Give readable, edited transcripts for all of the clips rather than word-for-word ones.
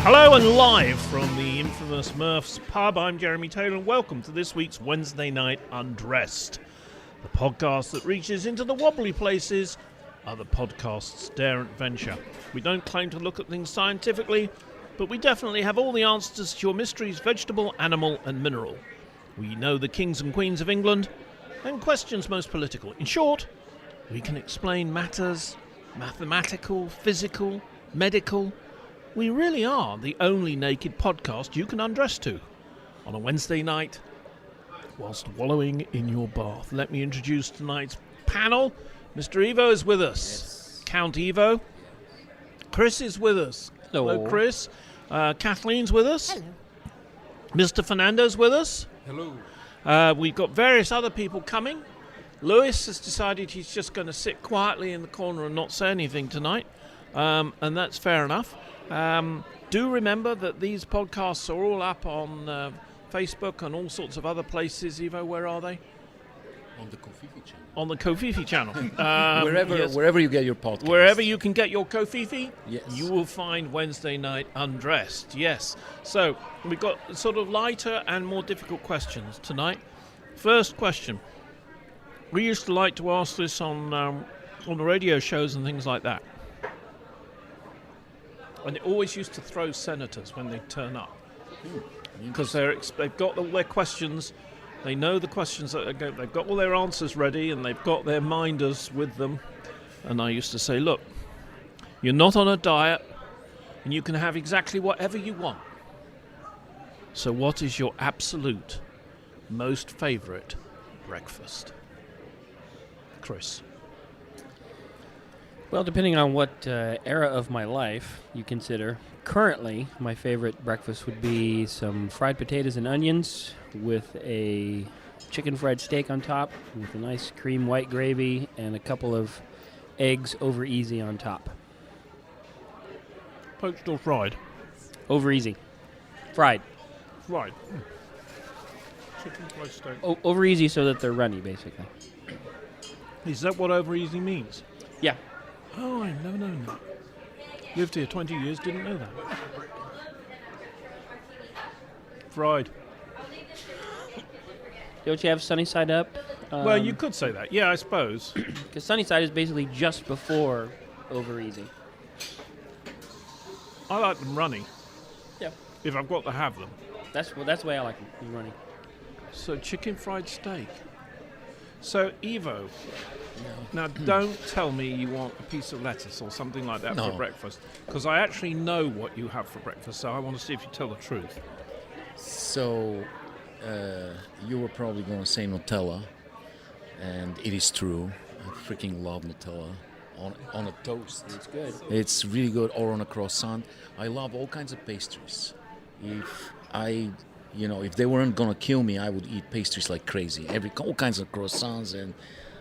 Hello and live from the infamous Murph's pub, I'm Jeremy Taylor and welcome to this week's Wednesday Night Undressed, the podcast that reaches into the wobbly places other podcasts daren't venture. We don't claim to look at things scientifically, but we definitely have all the answers to your mysteries, vegetable, animal and mineral. We know the kings and queens of England and questions most political. In short, we can explain matters mathematical, physical, medical. We really are the only naked podcast you can undress to on a Wednesday night whilst wallowing in your bath. Let me introduce tonight's panel. Mr. Evo is with us. Yes. Count Evo. Chris is with us. Hello, Chris. Kathleen's with us. Hello. Mr. Fernando's with us. Hello. We've got various other people coming. Lewis has decided he's just going to sit quietly in the corner and not say anything tonight, and that's fair enough. Do remember that these podcasts are all up on Facebook and all sorts of other places. Evo, where are they? On the Kofifi channel. On the Kofifi channel. Wherever you get your podcast. Wherever you can get your Kofifi, yes, you will find Wednesday Night Undressed. Yes. So we've got sort of lighter and more difficult questions tonight. First question. We used to like to ask this on the radio shows and things like that. And it always used to throw senators when they turn up. Because they've got all their questions, they know the questions that they've got all their answers ready, and they've got their minders with them. And I used to say, look, you're not on a diet, and you can have exactly whatever you want. So what is your absolute most favourite breakfast? Chris. Well, depending on what era of my life you consider, currently my favorite breakfast would be some fried potatoes and onions with a chicken fried steak on top with a nice cream white gravy and a couple of eggs over easy on top. Poached or fried? Over easy. Fried. Fried. Chicken fried steak. Over easy so that they're runny, basically. Is that what over easy means? Yeah. Oh, I've never known that. Lived here 20 years, didn't know that. Fried. Don't you have sunny side up? Well, you could say that. Yeah, I suppose. Because sunny side is basically just before over easy. I like them runny. Yeah. If I've got to have them. That's the way I like them, runny. So chicken fried steak. So, Evo, now don't tell me you want a piece of lettuce or something like that for breakfast, because I actually know what you have for breakfast, so I want to see if you tell the truth. So, you were probably going to say Nutella, and it is true. I freaking love Nutella on a toast. It's good. It's really good, or on a croissant. I love all kinds of pastries. If they weren't gonna kill me, I would eat pastries like crazy. All kinds of croissants and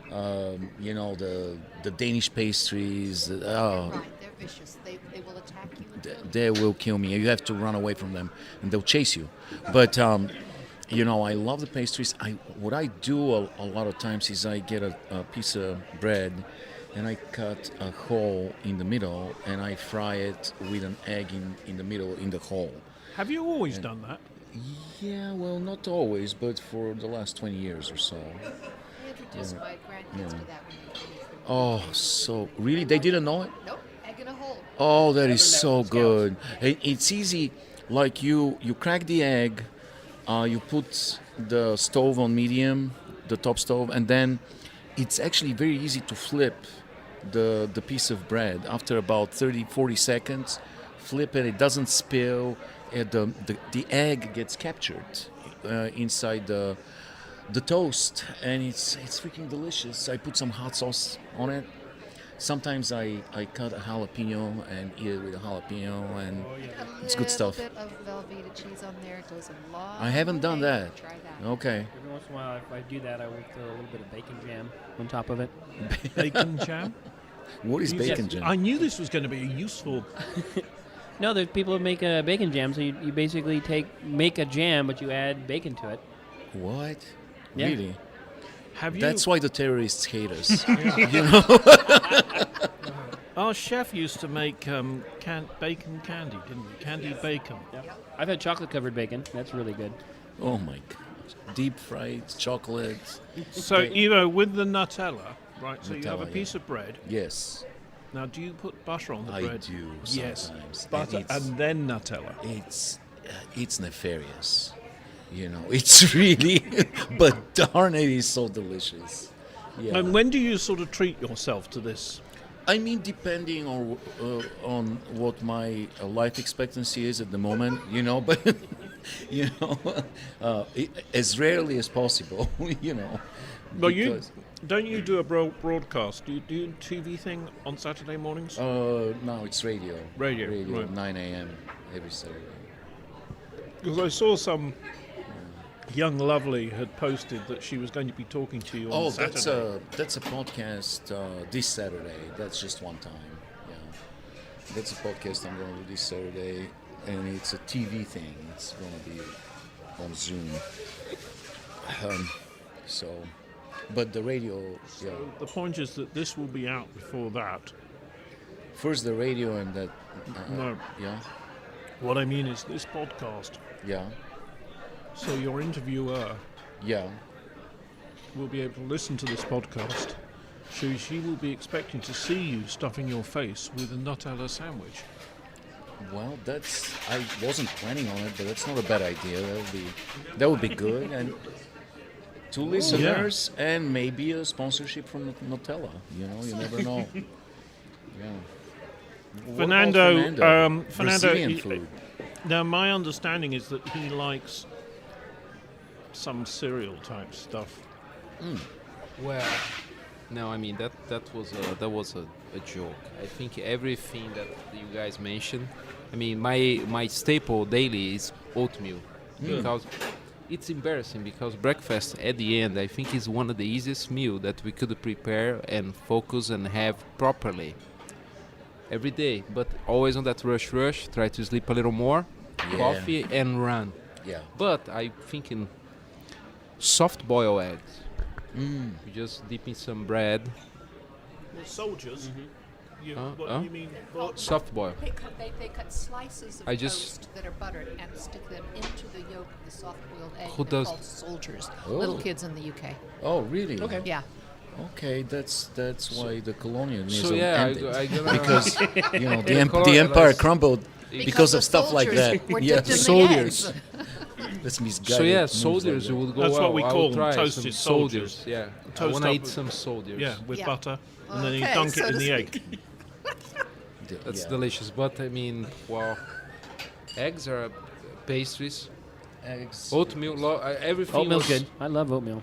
the Danish pastries. They're vicious. They will attack you. They will kill me. You have to run away from them, and they'll chase you. But I love the pastries. What I do a lot of times is I get a piece of bread, and I cut a hole in the middle, and I fry it with an egg in the middle in the hole. Have you always done that? Yeah, well, not always, but for the last 20 years or so. I introduced my grandkids to that when they came. Oh, so really? They didn't know it? Nope, egg in a hole. Oh, that is so good. It's easy. Like you crack the egg, you put the stove on medium, the top stove, and then it's actually very easy to flip the piece of bread. After about 30, 40 seconds, flip it. It doesn't spill. The egg gets captured inside the toast, and it's freaking delicious. I put some hot sauce on it. Sometimes I cut a jalapeno and eat it with a jalapeno, and it's good stuff. A little bit of Velveeta cheese on there goes a lot. I haven't done that. Try that. Okay. Every once in a while, if I do that, I will throw a little bit of bacon jam on top of it. Bacon jam? What is bacon jam? I knew this was going to be a useful... No, there's people that make bacon jam, so you basically make a jam, but you add bacon to it. What? Yeah. Really? Have you? That's why the terrorists hate us. Our chef used to make bacon candy, didn't he? Candied bacon. I've had chocolate-covered bacon. That's really good. Oh my God. Deep fried chocolate. So, with the Nutella, right? So you have a Nutella, piece of bread. Yes, Now, do you put butter on the I bread? do Yes, sometimes. butter And and then Nutella. it's nefarious. It's really, but darn it is so delicious. Yeah. And when do you sort of treat yourself to this? I mean, depending on what my life expectancy is at the moment, but as rarely as possible, Well, because- don't you do a broadcast? Do you do TV thing on Saturday mornings? No, it's radio. Radio, right. 9 a.m. every Saturday. Because I saw some young lovely had posted that she was going to be talking to you on Saturday. that's a podcast this Saturday. That's just one time. Yeah, that's a podcast I'm going to do this Saturday, and it's a TV thing. It's going to be on Zoom. But the radio. Yeah. The point is that this will be out before that. First the radio and that. No. Yeah. What I mean is this podcast. Yeah. So your interviewer Yeah. will be able to listen to this podcast. So she will be expecting to see you stuffing your face with a Nutella sandwich. Well, I wasn't planning on it, but that's not a bad idea. That would be good, and two listeners, and maybe a sponsorship from Nutella. You never know. Yeah. What about Fernando, Brazilian food. Now my understanding is that he likes some cereal type stuff. Well, no, I mean that was a joke. I think everything that you guys mentioned. I mean, my staple daily is oatmeal because it's embarrassing because breakfast at the end I think is one of the easiest meal that we could prepare and focus and have properly every day. But always on that rush, try to sleep a little more, coffee and run. Yeah. But I'm thinking soft boil eggs. You just dip in some bread. Well, soldiers. What Huh? do you mean? Soft boil. They cut slices of I just- toast that are buttered and stick them into the yolk of the soft-boiled egg. Who They're does- called soldiers. Oh. Little kids in the UK. Oh, really? Okay. Yeah. Okay, that's why the colonialism So yeah, ended. I gonna Because Yeah, the empire colonialize- crumbled because the of stuff like soldiers that. were Yeah, dipped in the soldiers. eggs. that's misguided. So yeah, moves like soldiers that. would go. That's what we I call will them, try toasted some soldiers. Yeah, I Toast want to up eat with- some soldiers. Yeah, with Yeah. butter, and then you Okay, dunk so it in to the egg. That's Yeah. delicious. But I mean, well, eggs are pastries. Eggs. Oatmeal, everything. Oatmeal's was, good. I love oatmeal.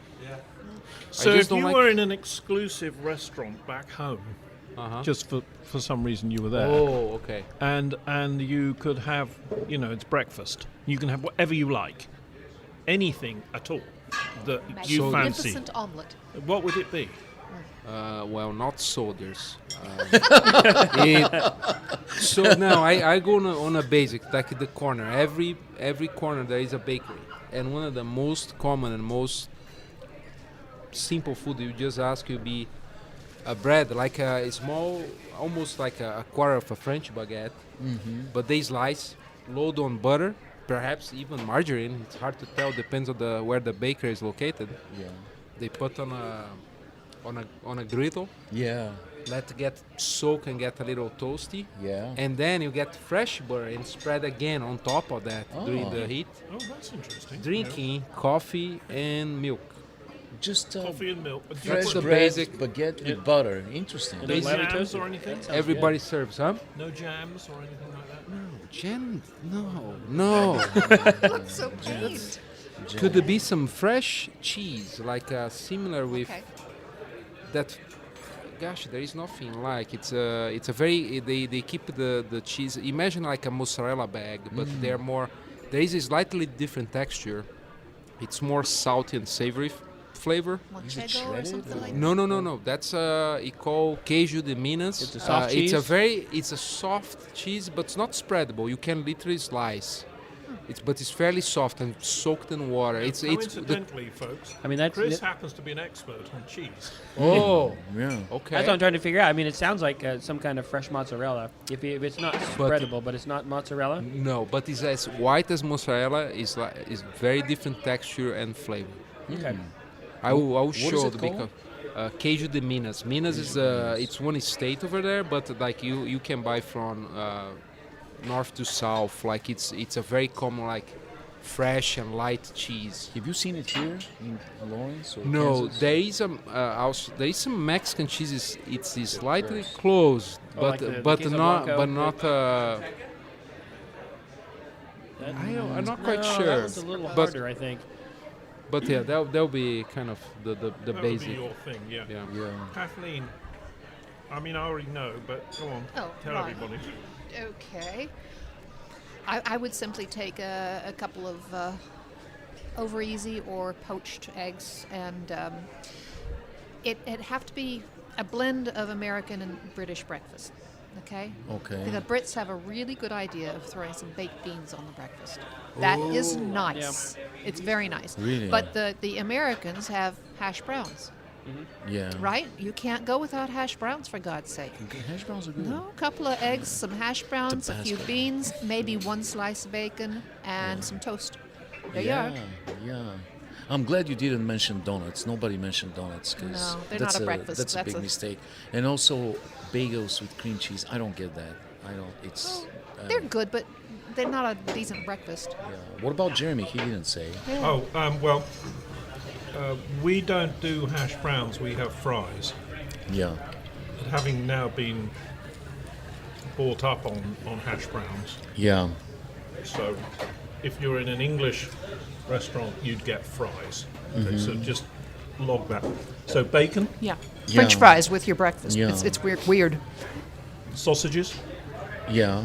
So just if don't you like- were in an exclusive restaurant back home, Uh-huh. just for some reason you were there, Oh, okay. and you could have, it's breakfast. You can have whatever you like, anything at all that you So- fancy. Magnificent omelet. What would it be? Well, not soldiers. So now I go on a basic, like the corner. Every corner there is a bakery, and one of the most common and most simple food you just ask will be a bread, like a small, almost like a quarter of a French baguette, but they slice, load on butter, perhaps even margarine. It's hard to tell, depends on where the bakery is located. Yeah. They put on a griddle, Yeah. let it get soak and get a little toasty, Yeah. and then you get fresh butter and spread again on top of that during Oh. the heat. Oh, that's interesting. Drinking coffee and milk. Just Coffee and milk. Do you fresh That's the put bread, basic- baguette with butter. Interesting. no basic- jams or anything? Everybody serves, huh? No jams or anything like that? No. Jam? No. Looks so pained. Could there be some fresh cheese, like similar with Okay. that? Gosh, there is nothing like it's a very they keep the cheese. Imagine like a mozzarella bag, but they're more. There is a slightly different texture. It's more salty and savory flavor. Manchego or shredded something or- like No. That's it called queijo de Minas. It's a soft It's cheese? it's a soft cheese, but it's not spreadable. You can literally slice. but it's fairly soft and soaked in water. It's the, Coincidentally, folks, I mean, that's Chris happens to be an expert on cheese. oh Yeah. okay. that's what I'm trying to figure out. I mean, it sounds like some kind of fresh mozzarella. If it's not spreadable, but it's not mozzarella. No, but it's as white as mozzarella. Is very different texture and flavor. Okay. I will is show it the called? Queijo de Minas. Minas is it's one state over there, but like you can buy from north to south. Like it's a very common like fresh and light cheese. Have you seen it here in Lawrence or No, Kansas? there is also there is some Mexican cheese. It's slightly close, Oh, but like the but queso not blanco? but not. I'm not quite No, sure. That one's a little but harder, I think. but yeah, that'll be kind of the That would basic. be your thing, yeah. Yeah. Yeah. Kathleen, I mean, I already know, but go on. Oh, Tell right. everybody. Okay. I would simply take a couple of over easy or poached eggs, and it'd have to be a blend of American and British breakfast. Okay? Okay. The Brits have a really good idea of throwing some baked beans on the breakfast. That is nice. It's very nice. Really? But the Americans have hash browns, Yeah. right? You can't go without hash browns, for God's sake. Okay, hash browns are good. No, a couple of eggs, some hash browns, a few Tabasco. beans, maybe one slice of bacon, and some toast. There you yeah, are. yeah. I'm glad you didn't mention donuts. Nobody mentioned donuts because No, they're that's not a breakfast. That's a That's big a- mistake. And also bagels with cream cheese. I don't get that. I don't. It's. They're good, but they're not a decent breakfast. Yeah. What about Jeremy? He didn't say. Oh, well, we don't do hash browns, we have fries. Yeah. Having now been brought up on hash browns, Yeah. so if you're in an English restaurant, you'd get fries. Okay, so just log that. So bacon, Yeah. Yeah. French fries with your breakfast. Yeah. It's weird. sausages, Yeah.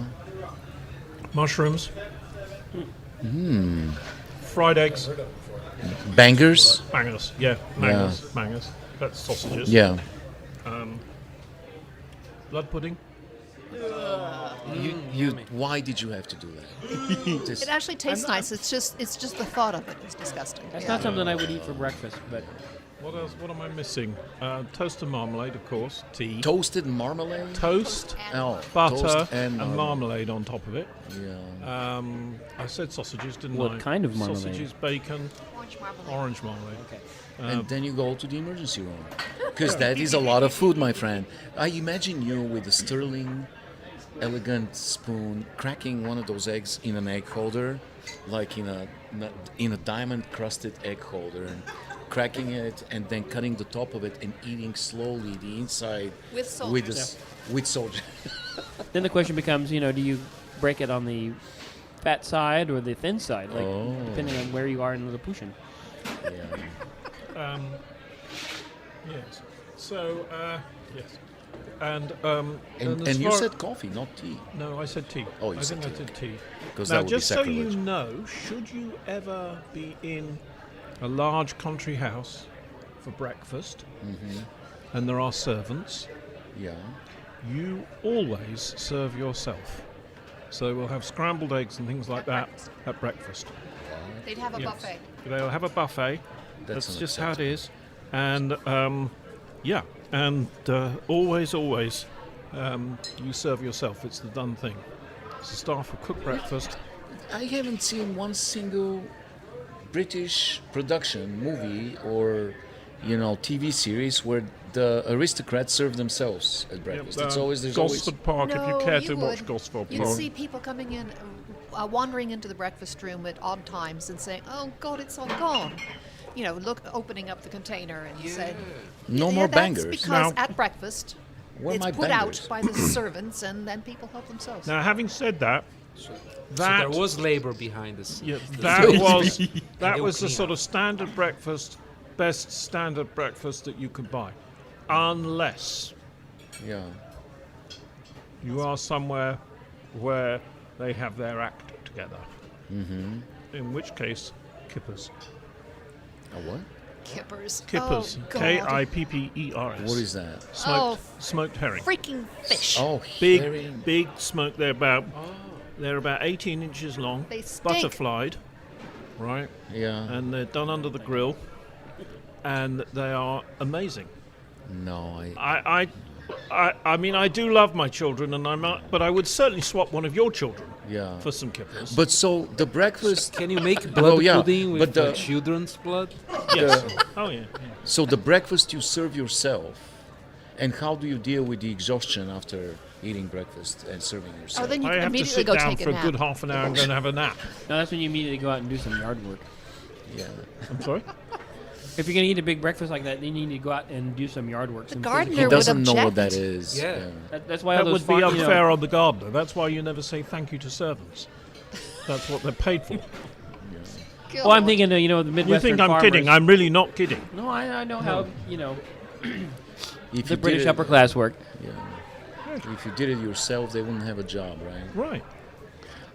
mushrooms, fried eggs, Bangers. bangers, yeah, bangers, bangers. That's sausages. Yeah. Blood pudding. You. Why did you have to do that? Just- It actually tastes nice. It's just the thought of it is disgusting. That's Yeah. not something I would eat for breakfast, but What else? What am I missing? Toast and marmalade, of course. Tea. toasted marmalade. Toast, Oh, butter, toast and marmalade on top of it. Yeah. I said sausages, didn't What I? kind of marmalade? Sausages, bacon, Orange marmalade. orange marmalade. okay. And then you go to the emergency room because that is a lot of food, my friend. I imagine you with a sterling, elegant spoon cracking one of those eggs in an egg holder, like in a diamond-crusted egg holder, and cracking it and then cutting the top of it and eating slowly the inside With soldiers. with soldiers. Then the question becomes, do you break it on the fat side or the thin side, like depending on where you are in the Lilliputian? Yeah. Yes. So, yes. And And as you far- said coffee, not tea, no, I said tea. Oh, you I said think I tea, said tea. because Now, that would be just so you sacrilege. know, should you ever be in a large country house for breakfast, and there are servants, Yeah. you always serve yourself. So we'll have scrambled eggs and things like At that breakfast. at breakfast. They'd have a Yes. buffet. They'll have a buffet. That's That's just how it is. And always, you serve yourself. It's the done thing. So staff will cook breakfast. I haven't seen one single British production, movie, or TV series where the aristocrats serve themselves at breakfast. It's always there's Gosford Park, if you care to would. watch Gosford You'd Park. see people coming in, wandering into the breakfast room at odd times and saying, "Oh God, it's all gone." Opening up the container and saying, no more that's bangers. because Now- at breakfast, Where are it's my put bangers? out by the servants, and then people help themselves. Now, having said that, So that there was labor behind this. yeah, that was that They'll was the clean sort up. of standard breakfast, best standard breakfast that you could buy, unless Yeah. you are somewhere where they have their act together. Mm-hmm. In which case, kippers. A what? Kippers. Kippers. Oh, God. Kippers. What is that? Smoked herring. Freaking fish. Oh, Big, herring. big smoke. They're about They're about 18 inches long, They stink. butterflied, right? Yeah. And they're done under the grill, and they are amazing. No, I mean, I do love my children, but I would certainly swap one of your children yeah. for some kippers. But so the breakfast. Can you make blood yeah, pudding with but the- children's blood? yes. Oh yeah. So the breakfast you serve yourself, and how do you deal with the exhaustion after eating breakfast and serving Oh, yourself? then you I can have to immediately sit go down take for a a nap. good half an hour and go and have a nap. No, that's when you immediately go out and do some yard work. Yeah. I'm sorry? If you're going to eat a big breakfast like that, then you need to go out and do some yard work. The some gardener physical- He would doesn't know what object. that is. Yeah. That's why That all those would be farm- you know- unfair on the gardener. That's why you never say thank you to servants. That's what they're paid for. Well, I'm thinking, the You Midwestern think I'm farmers. kidding? I'm really not kidding. No, I know how, If the you British did it, upper class work. Yeah. If you did it yourself, they wouldn't have a job, right? Right.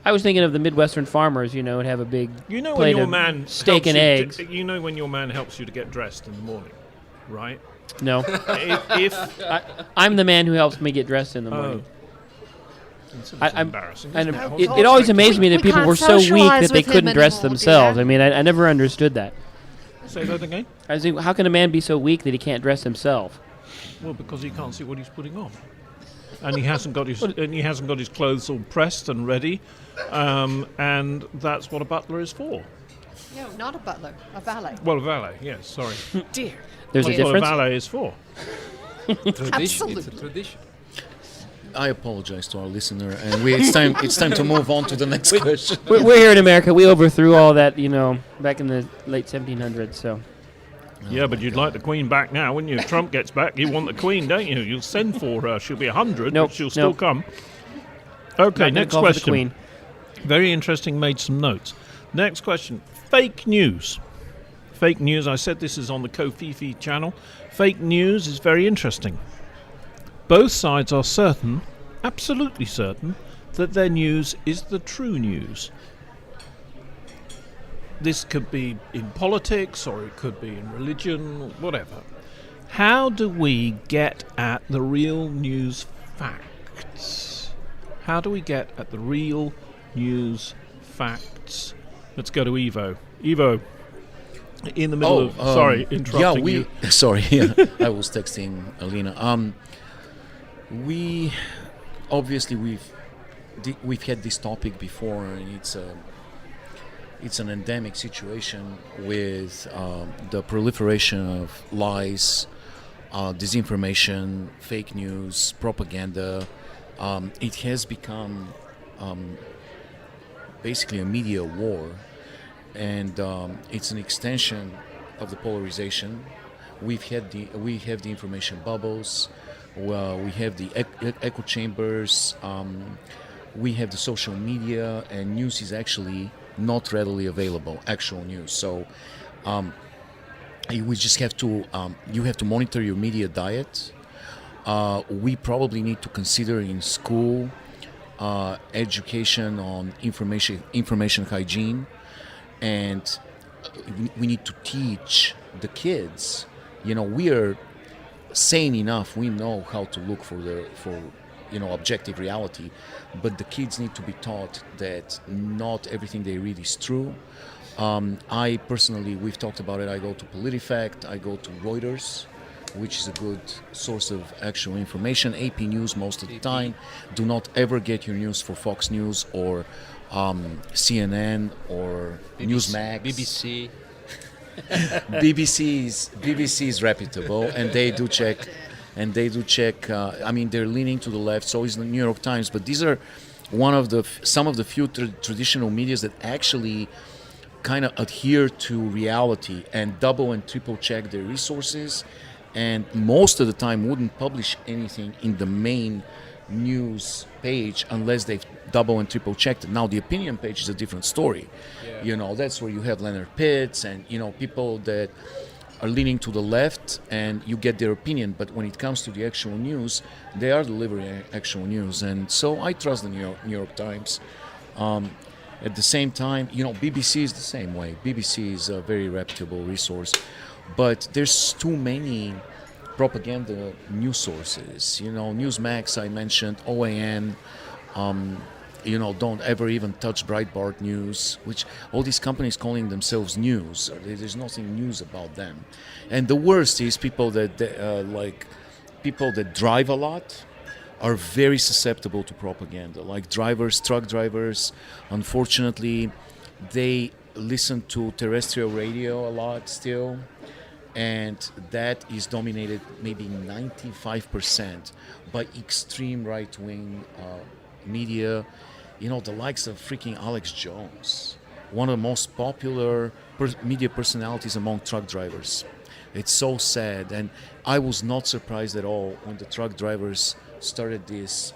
I was thinking of the Midwestern farmers, would have a big You know when plate your of man steak helps and you eggs. you know when your man helps you to get dressed in the morning, right? No, if I'm the man who helps me get dressed in the oh, morning. it's I'm- embarrassing. And isn't it, it? it always amazed me that We people can't were so weak socialize that they with him couldn't dress anymore, themselves. dear. I mean, I never understood that. Say that again. I was thinking, how can a man be so weak that he can't dress himself? Well, because he can't see what he's putting on, and he hasn't got his clothes all pressed and ready, and that's what a butler is for. No, not a butler, a valet. Well, a valet, yes. Sorry, Dear. There's a that's what a difference. valet is for. Tradition. It's a Absolutely. tradition. I apologize to our listener, and it's time to move on to the next question. We're here in America. We overthrew all that, back in the late 1700s. So Yeah, but you'd like the Queen back now, wouldn't you? If Trump gets back, you want the Queen, don't you? You'll send for her. She'll be 100, Nope, but she'll still nope. come. Okay, not gonna next call for the question. Queen. Very interesting, made some notes. Next question. Fake news. Fake news, I said this is on the Kofifi channel. Fake news is very interesting. Both sides are certain, absolutely certain, that their news is the true news. This could be in politics or it could be in religion, whatever. How do we get at the real news facts? How do we get at the real news facts? Let's go to Evo. Evo, in the middle of... Sorry, interrupting you. Sorry, yeah, I was texting Alina. We obviously we've had this topic before, and it's an endemic situation with the proliferation of lies, disinformation, fake news, propaganda. It has become basically a media war, and it's an extension of the polarization. We have the information bubbles. Well, we have the echo chambers. We have the social media, and news is actually not readily available. Actual news. So we just have to. You have to monitor your media diet. We probably need to consider in school education on information hygiene, and we need to teach the kids. We are sane enough. We know how to look for objective reality, but the kids need to be taught that not everything they read is true. I personally, we've talked about it. I go to PolitiFact. I go to Reuters, which is a good source of actual information. AP News most of the time. Do not ever get your news for Fox News or CNN or Newsmax. BBC. BBC is reputable, and they do check. I mean, they're leaning to the left. So is the New York Times. But these are some of the few traditional medias that actually kind of adhere to reality and double and triple check their resources, and most of the time wouldn't publish anything in the main news page unless they've double and triple checked it. Now the opinion page is a different story. That's where you have Leonard Pitts and people that are leaning to the left, and you get their opinion. But when it comes to the actual news, they are delivering actual news, and so I trust the New York Times. At the same time, BBC is the same way. BBC is a very reputable resource, but there's too many propaganda news sources. Newsmax, I mentioned, OAN, don't ever even touch Breitbart News, which all these companies calling themselves news. There's nothing news about them. And the worst is people that people that drive a lot are very susceptible to propaganda. Like drivers, truck drivers, unfortunately, they listen to terrestrial radio a lot still, and that is dominated maybe 95% by extreme right-wing media. The likes of freaking Alex Jones, one of the most popular media personalities among truck drivers. It's so sad, and I was not surprised at all when the truck drivers started this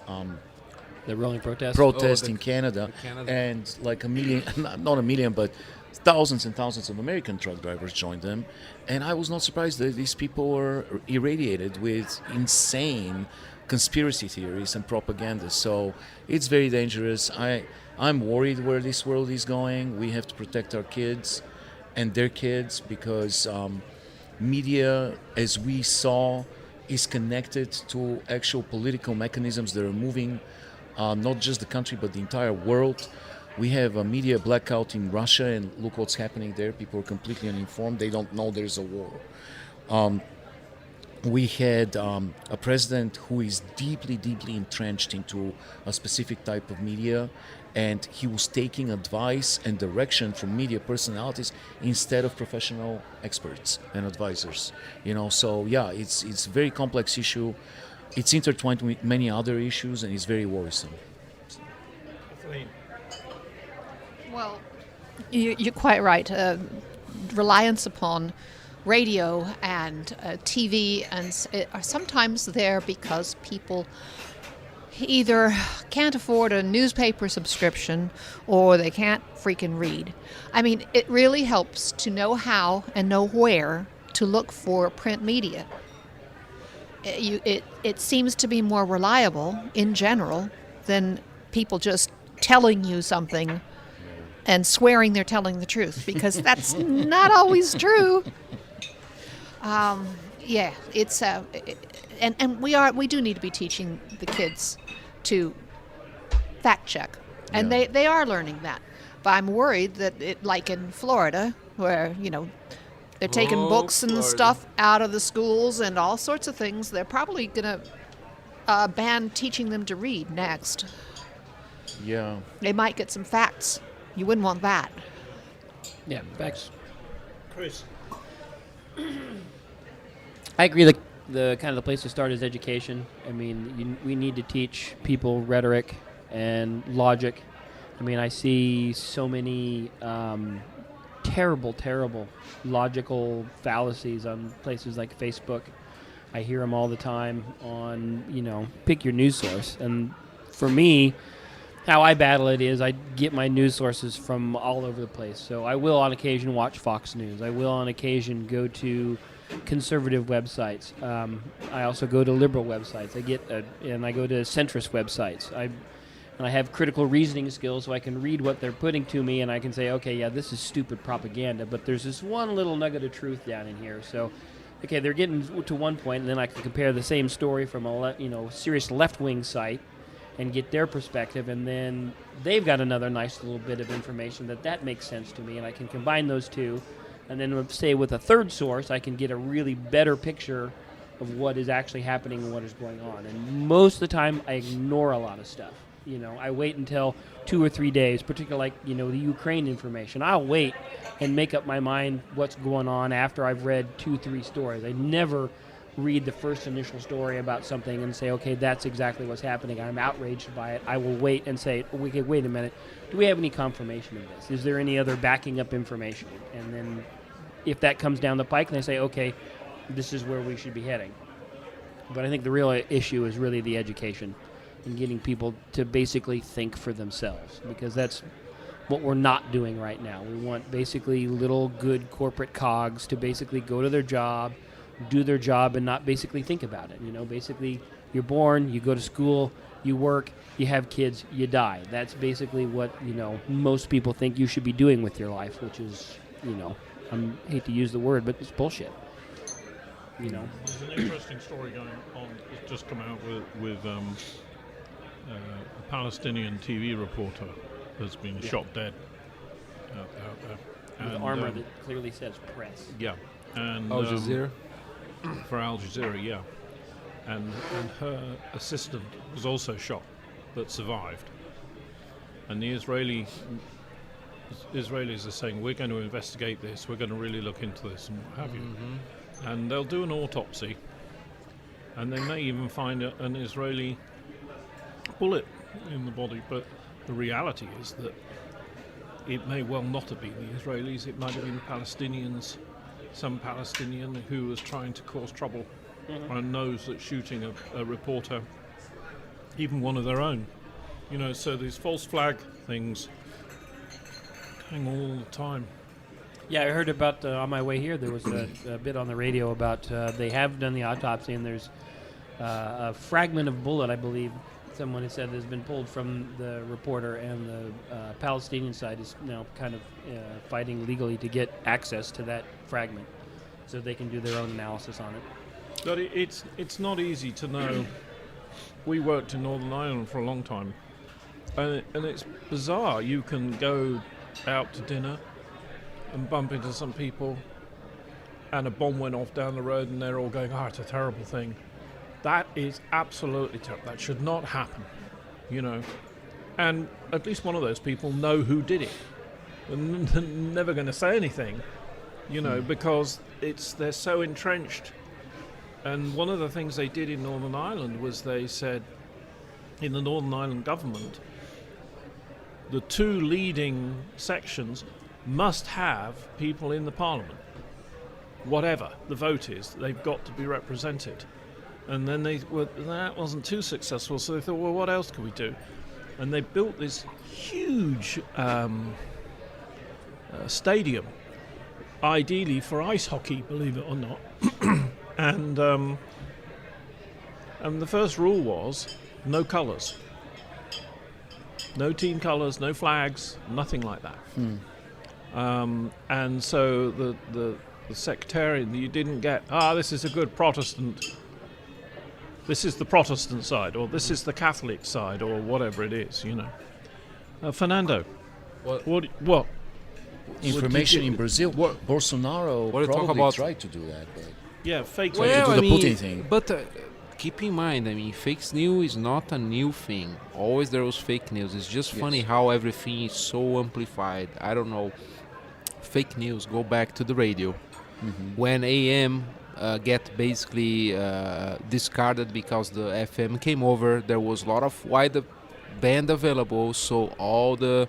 The rolling protest in Canada, Canada. and like a million, not a million, but thousands and thousands of American truck drivers joined them, and I was not surprised that these people were irradiated with insane conspiracy theories and propaganda. So it's very dangerous. I'm worried where this world is going. We have to protect our kids and their kids, because media, as we saw, is connected to actual political mechanisms that are moving not just the country but the entire world. We have a media blackout in Russia, and look what's happening there. People are completely uninformed. They don't know there's a war. We had a president who is deeply, deeply entrenched into a specific type of media, and he was taking advice and direction from media personalities instead of professional experts and advisors. So yeah, it's a very complex issue. It's intertwined with many other issues, and it's very worrisome. Kathleen. Well, you're quite right. Reliance upon radio and TV are sometimes there because people either can't afford a newspaper subscription or they can't freaking read. I mean, it really helps to know how and know where to look for print media. It seems to be more reliable in general than people just telling you something and swearing they're telling the truth, because that's not always true. It's and we do need to be teaching the kids to fact check, and they are learning that. But I'm worried that like in Florida, where they're taking books and Florida. stuff out of the schools and all sorts of things. They're probably gonna ban teaching them to read next. Yeah. They might get some facts. You wouldn't want that. Yeah, facts. Chris. I agree. The kind of the place to start is education. I mean, we need to teach people rhetoric and logic. I mean, I see so many terrible logical fallacies on places like Facebook. I hear them all the time on, pick your news source. And for me, how I battle it is I get my news sources from all over the place. So I will on occasion watch Fox News. I will on occasion go to conservative websites. I also go to liberal websites. I go to centrist websites. I have critical reasoning skills, so I can read what they're putting to me, and I can say, okay, yeah, this is stupid propaganda, but there's this one little nugget of truth down in here. So, okay, they're getting to one point, and then I can compare the same story from a serious left-wing site and get their perspective, and then they've got another nice little bit of information that makes sense to me, and I can combine those two. And then, say, with a third source, I can get a really better picture of what is actually happening and what is going on. And most of the time, I ignore a lot of stuff. I wait until 2 or 3 days, particularly like, the Ukraine information. I'll wait and make up my mind what's going on after I've read 2-3 stories. I never read the first initial story about something and say, okay, that's exactly what's happening. I'm outraged by it. I will wait and say, okay, wait a minute. Do we have any confirmation of this? Is there any other backing up information? And then if that comes down the pike, then they say, okay, this is where we should be heading. But I think the real issue is really the education and getting people to basically think for themselves, because that's what we're not doing right now. We want basically little good corporate cogs to basically go to their job, do their job, and not basically think about it. Basically, you're born, you go to school, you work, you have kids, you die. That's basically what, most people think you should be doing with your life, which is, I hate to use the word, but it's bullshit. There's an interesting story going on. It's just come out with a Palestinian TV reporter has been shot dead out there. With And, armor that clearly says press. Yeah, and Al Jazeera. for Al Jazeera, yeah, and her assistant was also shot, but survived. And the Israelis are saying, we're going to investigate this, we're going to really look into this and what have you. And they'll do an autopsy, and they may even find an Israeli bullet in the body. But the reality is that it may well not have been the Israelis, it might have been Palestinians, some Palestinian who was trying to cause trouble and knows that shooting a reporter, even one of their own, so these false flag things going all the time. Yeah, I heard about, on my way here, there was a bit on the radio about they have done the autopsy, and there's a fragment of bullet, I believe, someone has said has been pulled from the reporter, and the Palestinian side is now kind of fighting legally to get access to that fragment so they can do their own analysis on it. But it's not easy to know. We worked in Northern Ireland for a long time, and it's bizarre. You can go out to dinner and bump into some people, and a bomb went off down the road, and they're all going, it's a terrible thing. That is absolutely terrible. That should not happen, And at least one of those people know who did it. And they're never going to say anything, because they're so entrenched. And one of the things they did in Northern Ireland was they said, in the Northern Ireland government, the two leading sections must have people in the parliament. Whatever the vote is, they've got to be represented. And then that wasn't too successful, so they thought, well, what else can we do? And they built this huge stadium, ideally for ice hockey, believe it or not. And the first rule was no colours. No team colours, no flags, nothing like that. And so the sectarian, you didn't get, this is a good Protestant, this is the Protestant side, or this is the Catholic side, or whatever it is, Fernando, what? Information in Brazil, Bolsonaro probably tried to do that, but yeah, fake Well, news. to do the Putin thing. But keep in mind, fake news is not a new thing. Always there was fake news. It's just funny how everything is so amplified. I don't know. Fake news, go back to the radio. When AM get basically discarded because the FM came over, there was a lot of wide band available, so all the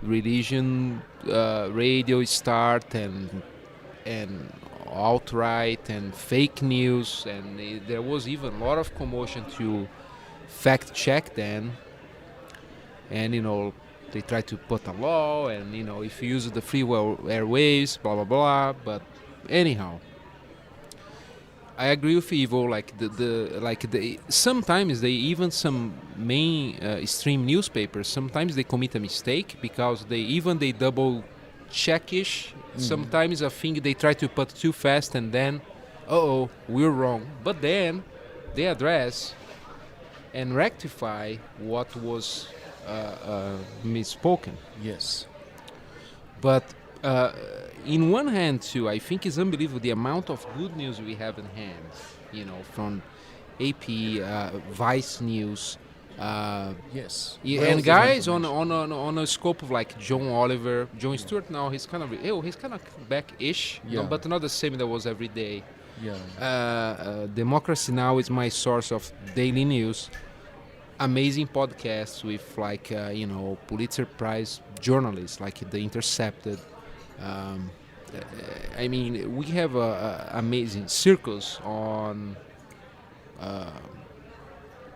religion radio start and alt-right and fake news, and there was even a lot of commotion to fact check then, and they tried to put a law, and if you use the free airwaves, blah blah blah. But anyhow, I agree with Ivo. Sometimes some mainstream newspapers, sometimes they commit a mistake because they double checkish. Sometimes I think they try to put too fast, and then we're wrong. But then they address and rectify what was misspoken. yes. But in one hand too, I think it's unbelievable the amount of good news we have in hand, from AP, Vice News, Yes. and guys on a scope of like Jon Stewart now, he's kind of back-ish, but not the same that was every day. Democracy Now! Is my source of daily news. Amazing podcasts with Pulitzer Prize journalists like The Intercepted. We have amazing Circus on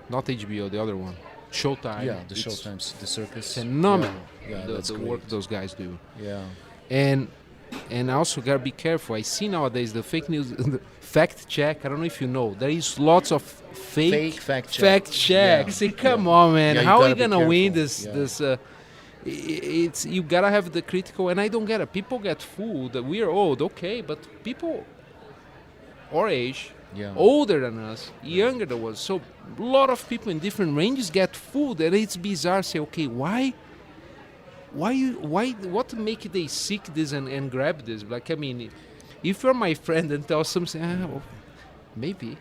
not HBO, the other one, Showtime. Yeah, the Showtimes, the Circus. Phenomenal. That's the great. work those guys do. Yeah. And also gotta be careful. I see nowadays the fake news, the fact check. I don't know if you know, there is lots of fake fact checks. Yeah. See, come on, man. Yeah, you How are you gotta be gonna win careful. this? It's you gotta have the critical. And I don't get it. People get fooled that we are old, okay, but people our age, older than us, younger than us. So a lot of people in different ranges get food, and it's bizarre. Say, okay, why, what make they seek this and grab this? Like, I mean, if you're my friend and tell something, well, maybe,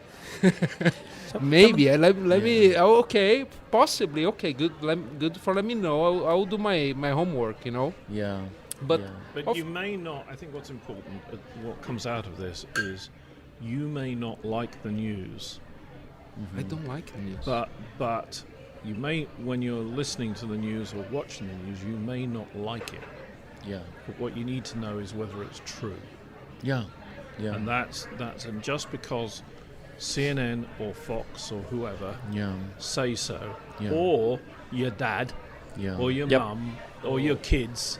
maybe. Let me. Oh, okay, possibly. Okay, good. Let me know. I'll do my homework. Yeah. But yeah. But you may not. I think what's important, what comes out of this is, you may not like the news, I don't like the news. but you may, when you're listening to the news or watching the news, you may not like it. Yeah. But what you need to know is whether it's true. Yeah. Yeah. And that's and just because CNN or Fox or whoever Yeah. say so, Yeah. or your dad, Yeah. or your Yep. mum, or your kids,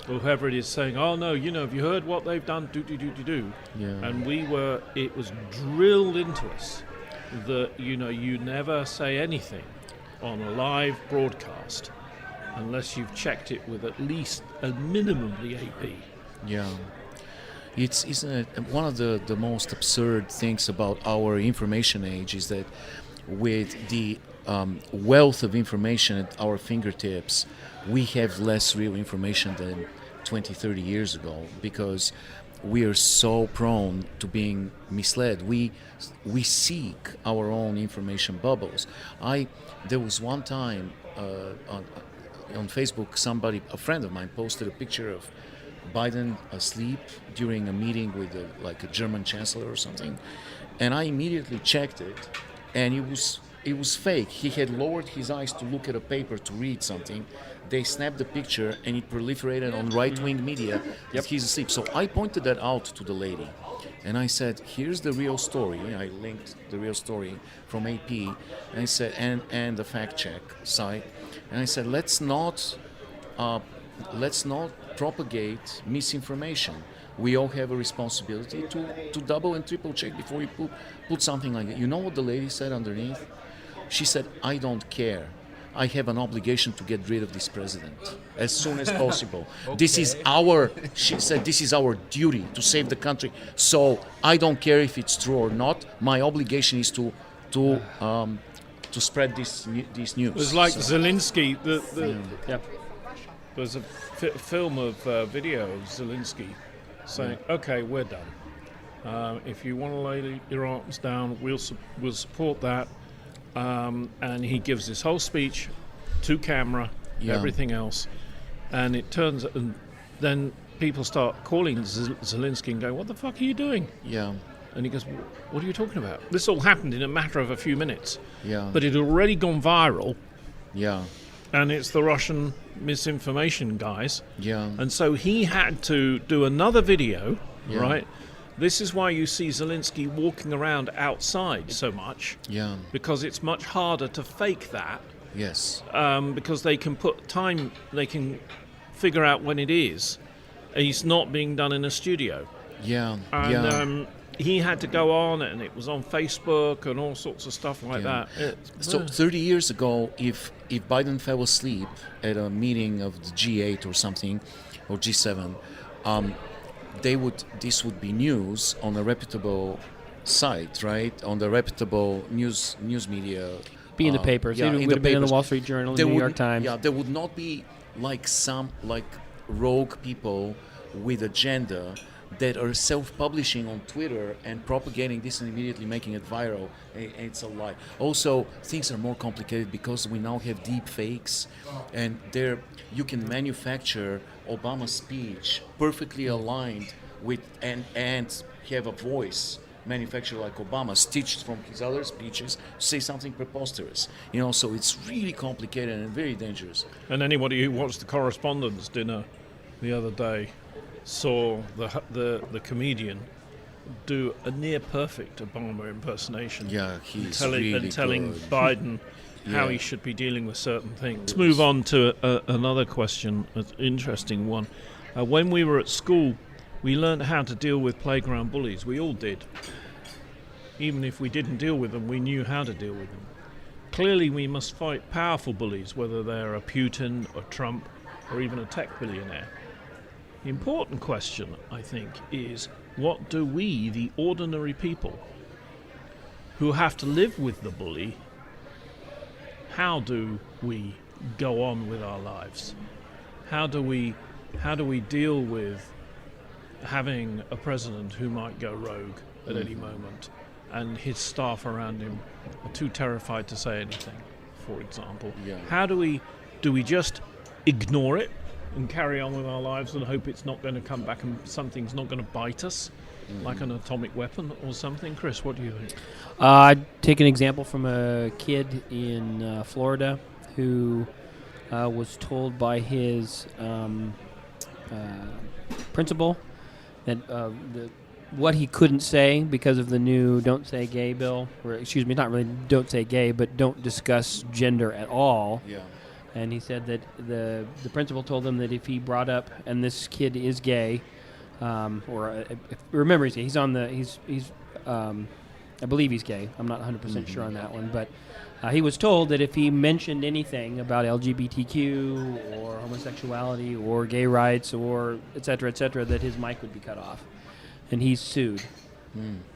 or whoever it is saying, oh no, have you heard what they've done? Do. Yeah. And it was drilled into us that, you never say anything on a live broadcast unless you've checked it with at least a minimum the AP. Yeah. Isn't it one of the most absurd things about our information age is that with the wealth of information at our fingertips, we have less real information than 20, 30 years ago, because we are so prone to being misled. We seek our own information bubbles. There was one time on Facebook, a friend of mine, posted a picture of Biden asleep during a meeting with a German chancellor or something, and I immediately checked it, and it was fake. He had lowered his eyes to look at a paper to read something. They snapped the picture, and it proliferated on right-wing media that he's asleep. So I pointed that out to the lady, and I said, "Here's the real story." I linked the real story from AP, and I said, and the fact-check site, and I said, let's not propagate misinformation. We all have a responsibility to double and triple check before you put something like that. You know what the lady said underneath? She said, "I don't care. I have an obligation to get rid of this president as soon as possible. She said, this is our duty to save the country. So I don't care if it's true or not. My obligation is to spread this news." It was like So- Zelensky. Yep. There's a film of video of Zelensky saying, "Okay, we're done. If you want to lay your arms down, we'll support that." And he gives this whole speech to camera, everything else, and it turns, and then people start calling Zelensky and going, "What the fuck are you doing?" Yeah. And he goes, "What are you talking about?" This all happened in a matter of a few minutes, Yeah. but it had already gone viral, Yeah. and it's the Russian misinformation guys. Yeah. And so he had to do another video, Yeah. right? This is why you see Zelensky walking around outside so much, Yeah. because it's much harder to fake that, Yes. because they can they can figure out when it is. He's not being done in a studio. Yeah. And Yeah. he had to go on, and it was on Facebook and all sorts of stuff like Yeah. that. So 30 years ago, if Biden fell asleep at a meeting of the G8 or something, or G7, this would be news on a reputable site, right? On the reputable news media. Be in the papers. Yeah, It in would the have been in the papers. Wall Street Journal, There New York wouldn't- Times. Yeah, there would not be some rogue people with agenda that are self-publishing on Twitter and propagating this and immediately making it viral. It's a lie. Also, things are more complicated because we now have deep fakes, and you can manufacture Obama's speech perfectly aligned with and have a voice manufactured like Obama, stitched from his other speeches, say something preposterous. So it's really complicated and very dangerous. And anybody who watched the Correspondents' Dinner the other day saw the comedian do a near perfect Obama impersonation. Yeah, he's telling good. Biden how Yeah. he should be dealing with certain things. Let's move on to another question, an interesting one. When we were at school, we learned how to deal with playground bullies. We all did. Even if we didn't deal with them, we knew how to deal with them. Clearly, we must fight powerful bullies, whether they're a Putin, a Trump, or even a tech billionaire. The important question, I think, is what do we, the ordinary people, who have to live with the bully, how do we go on with our lives? How do we deal with having a president who might go rogue at any moment, and his staff around him are too terrified to say anything, for example? Yeah. How do we just ignore it and carry on with our lives and hope it's not going to come back and something's not going to bite us, like an atomic weapon or something? Chris, what do you think? I'd take an example from a kid in Florida who was told by his principal that what he couldn't say because of the new Don't Say Gay bill, or excuse me, not really Don't Say Gay, but don't discuss gender at all. Yeah. And he said that the principal told him that if he brought up, and this kid is gay, remember he's gay. He's I believe he's gay. I'm not 100% sure on that one, but he was told that if he mentioned anything about LGBTQ or homosexuality or gay rights or et cetera, that his mic would be cut off, and he's sued.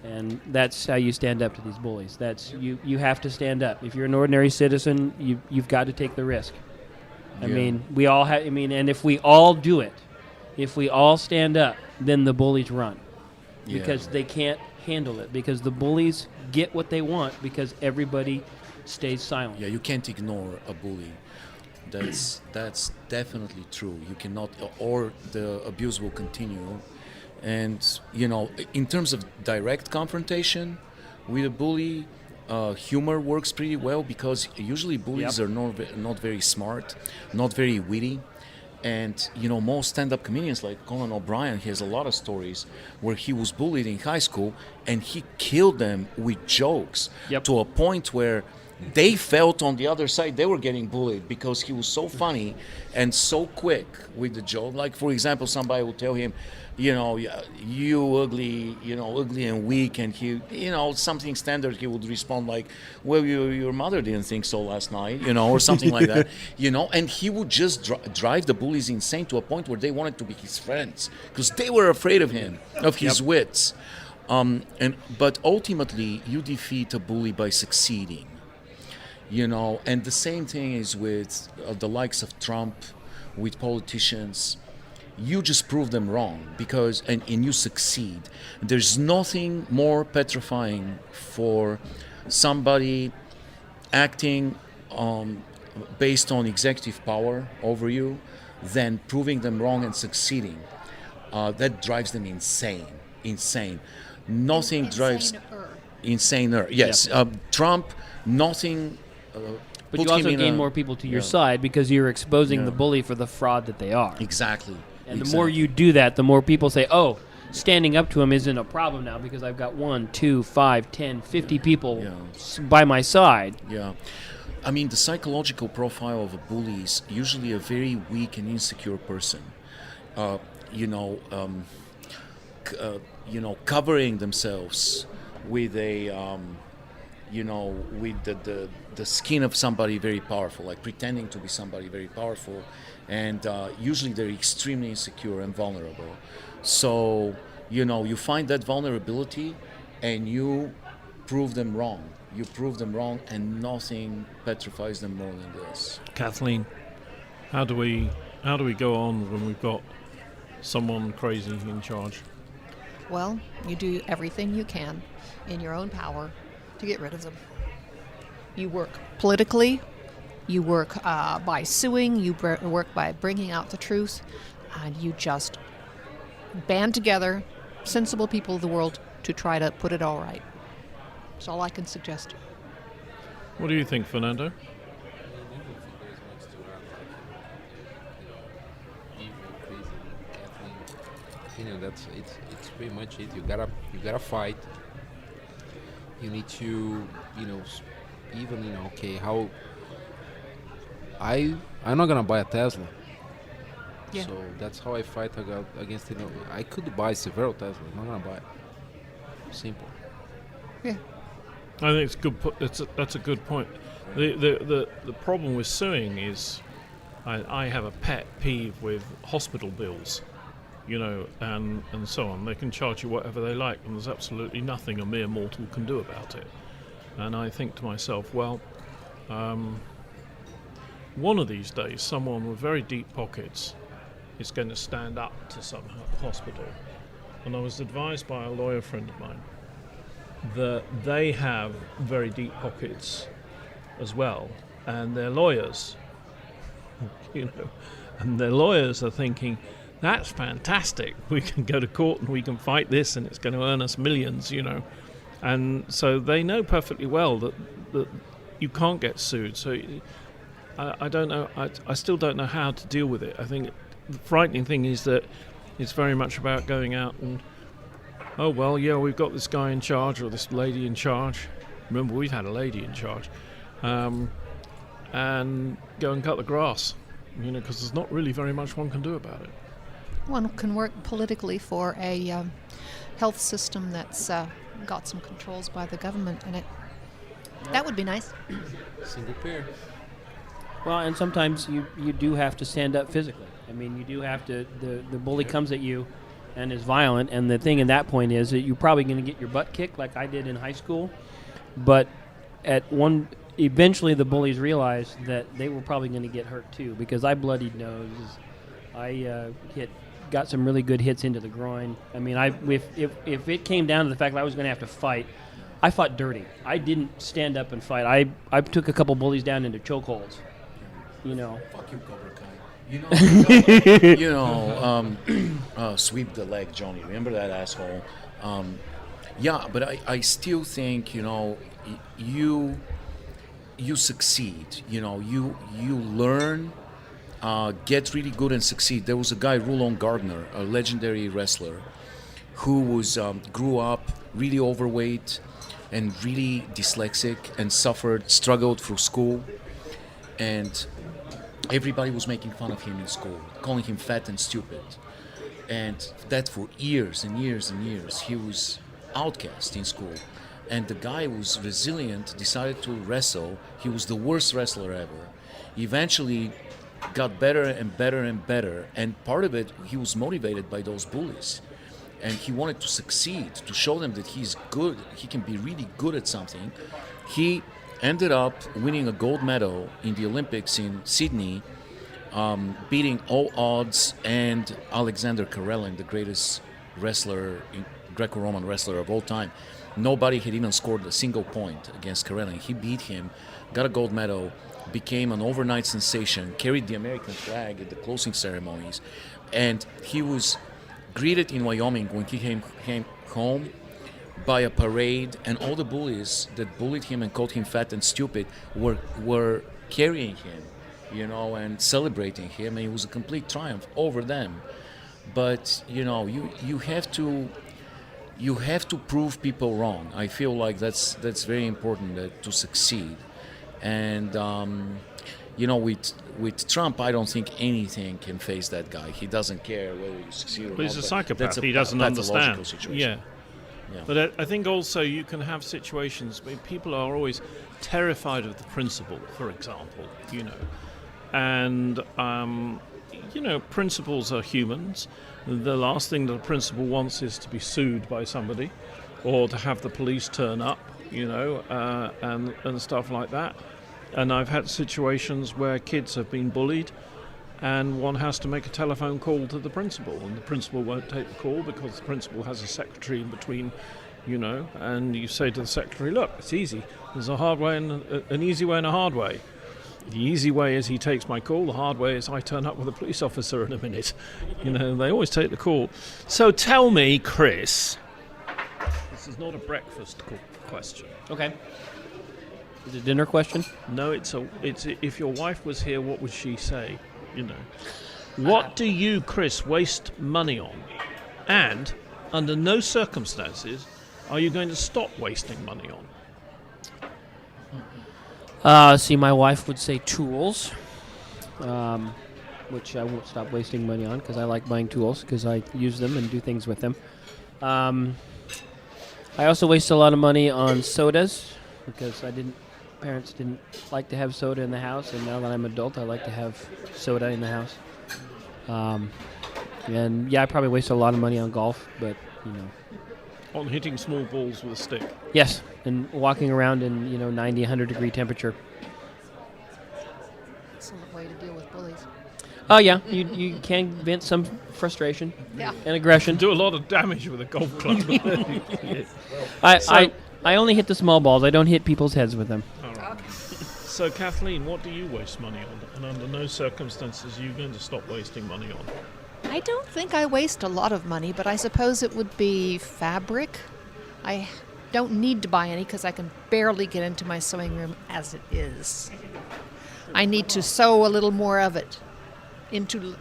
And that's how you stand up to these bullies. That's you have to stand up. If you're an ordinary citizen, you've got to take the risk. I mean, we all have. I mean, and if we all do it, if we all stand up, then the bullies run because they can't handle it. Because the bullies get what they want because everybody stays silent. Yeah, you can't ignore a bully. That's definitely true. You cannot, or the abuse will continue. And in terms of direct confrontation with a bully, humor works pretty well because usually bullies are not very smart, not very witty. And most stand-up comedians like Conan O'Brien, he has a lot of stories where he was bullied in high school and he killed them with jokes to a point where they felt on the other side they were getting bullied because he was so funny and so quick with the joke. Like, for example, somebody would tell him, you ugly, ugly and weak, and he, something standard, he would respond like, well, your mother didn't think so last night, or something like that, and he would just drive the bullies insane to a point where they wanted to be his friends because they were afraid of him, of his wits. But ultimately, you defeat a bully by succeeding. And the same thing is with the likes of Trump, with politicians. You just prove them wrong because, and you succeed. There's nothing more petrifying for somebody acting based on executive power over you than proving them wrong and succeeding. That drives them insane. Nothing drives insaner. Yes, Trump. Nothing. But you also gain more people to your side because you're exposing the bully for the fraud that they are. Exactly. And the more you do that, the more people say, oh, standing up to him isn't a problem now because I've got 1, 2, 5, 10, 50 people by my side. Yeah. I mean, the psychological profile of a bully is usually a very weak and insecure person. Covering themselves with a, with the skin of somebody very powerful, like pretending to be somebody very powerful, and usually they're extremely insecure and vulnerable. So, you find that vulnerability and you prove them wrong. And nothing petrifies them more than this. Kathleen, how do we go on when we've got someone crazy in charge? Well, you do everything you can in your own power to get rid of them. You work politically, you work by suing, you work by bringing out the truth, and you just band together, sensible people of the world, to try to put it all right. That's all I can suggest. What do you think, Fernando? That's it's pretty much it. You gotta fight. You need to, even okay, how I'm not gonna buy a Tesla. Yeah. So that's how I fight against it. I could buy several Teslas. I'm not gonna buy it. Simple. Yeah. I think it's good. That's a good point. The problem with suing is, I have a pet peeve with hospital bills, and so on. They can charge you whatever they like, and there's absolutely nothing a mere mortal can do about it. And I think to myself, well, one of these days, someone with very deep pockets is going to stand up to some hospital. And I was advised by a lawyer friend of mine that they have very deep pockets as well, and their lawyers, and their lawyers are thinking, that's fantastic, we can go to court and we can fight this and it's going to earn us millions, and so they know perfectly well that you can't get sued. So I don't know, I still don't know how to deal with it. I think the frightening thing is that it's very much about going out and, oh, well, yeah, we've got this guy in charge or this lady in charge. Remember, we've had a lady in charge. And go and cut the grass, because there's not really very much one can do about it. One can work politically for a health system that's got some controls by the government in it. That would be nice. Single pair. Well, and sometimes you do have to stand up physically. I mean, you do have to, the bully comes at you and is violent, and the thing at that point is that you're probably going to get your butt kicked like I did in high school, but eventually the bullies realized that they were probably going to get hurt too, because I bloodied noses. I got some really good hits into the groin. I mean, if it came down to the fact that I was going to have to fight, I fought dirty. I didn't stand up and fight. I took a couple bullies down into chokeholds. Fuck you, Cobra Kai. Sweep the leg, Johnny. Remember that asshole? Yeah, but I still think, you succeed. You learn, get really good and succeed. There was a guy, Rulon Gardner, a legendary wrestler, who grew up really overweight and really dyslexic and struggled through school, and everybody was making fun of him in school, calling him fat and stupid. And that for years and years and years, he was outcast in school. And the guy was resilient, decided to wrestle. He was the worst wrestler ever. He eventually got better and better and better. And part of it, he was motivated by those bullies. And he wanted to succeed, to show them that he's good, he can be really good at something. He ended up winning a gold medal in the Olympics in Sydney, beating all odds and Alexander Karelin, the greatest Greco-Roman wrestler of all time. Nobody had even scored a single point against Karelin. He beat him, got a gold medal, became an overnight sensation, carried the American flag at the closing ceremonies, and he was greeted in Wyoming when he came home by a parade, and all the bullies that bullied him and called him fat and stupid were carrying him, and celebrating him, and it was a complete triumph over them. But you have to prove people wrong. I feel like that's very important to succeed. And with Trump, I don't think anything can face that guy. He doesn't care whether you succeed or not. He's a psychopath. He doesn't understand. Yeah. But I think also you can have situations where people are always terrified of the principal, for example, and principals are humans. The last thing that a principal wants is to be sued by somebody, or to have the police turn up, and stuff like that. And I've had situations where kids have been bullied, and one has to make a telephone call to the principal, and the principal won't take the call because the principal has a secretary in between, and you say to the secretary, look, it's easy. There's a hard way and an easy way and a hard way. The easy way is he takes my call. The hard way is I turn up with a police officer in a minute. They always take the call. So tell me, Chris, this is not a breakfast question. Okay. Is it a dinner question? No, it's if your wife was here, what would she say? What do you, Chris, waste money on? And under no circumstances are you going to stop wasting money on? See, my wife would say tools, which I won't stop wasting money on because I like buying tools because I use them and do things with them. I also waste a lot of money on sodas because parents didn't like to have soda in the house, and now that I'm an adult, I like to have soda in the house. And I probably waste a lot of money on golf, but On hitting small balls with a stick. Yes, and walking around in 90, 100 degree temperature. Excellent. way to deal with bullies. Oh yeah, you can vent some frustration Yeah. and aggression. Do a lot of damage with a golf club. I only hit the small balls. I don't hit people's heads with them. All right. So, Kathleen, what do you waste money on? And under no circumstances are you going to stop wasting money on? I don't think I waste a lot of money, but I suppose it would be fabric. I don't need to buy any because I can barely get into my sewing room as it is. I need to sew a little more of it into,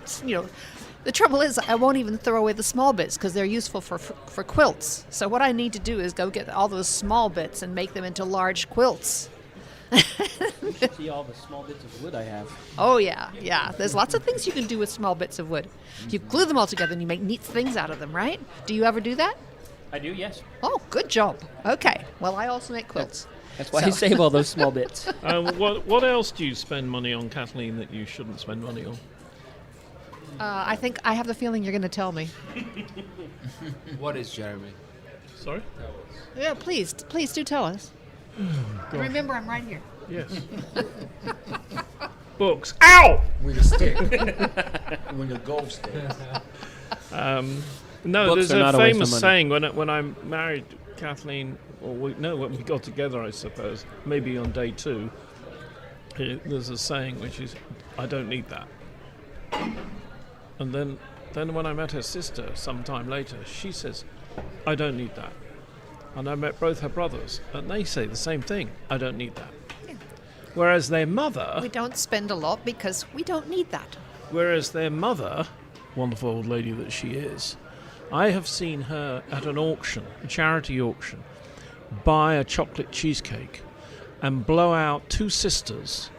the trouble is I won't even throw away the small bits because they're useful for quilts. So what I need to do is go get all those small bits and make them into large quilts. You should see all the small bits of wood I have. Oh, yeah. There's lots of things you can do with small bits of wood. You glue them all together and you make neat things out of them, right? Do you ever do that? I do, yes. Oh, good job. Okay. Well, I also make quilts. That's why I save all those small bits. What else do you spend money on, Kathleen, that you shouldn't spend money on? I think I have the feeling you're going to tell me. What is Jeremy? Sorry? Yeah, please do tell us. God. Remember, I'm right here. Yes. Books. Ow! With a stick. With a golf stick. No, Books there's are not a a waste famous of money. saying when I married Kathleen, when we got together, I suppose, maybe on day 2, there's a saying which is, I don't need that. And then when I met her sister sometime later, she says, I don't need that. And I met both her brothers, and they say the same thing, I don't need that. Yeah. Whereas their mother, We don't spend a lot because we don't need that. wonderful old lady that she is, I have seen her at an auction, a charity auction, buy a chocolate cheesecake and blow out 2 sisters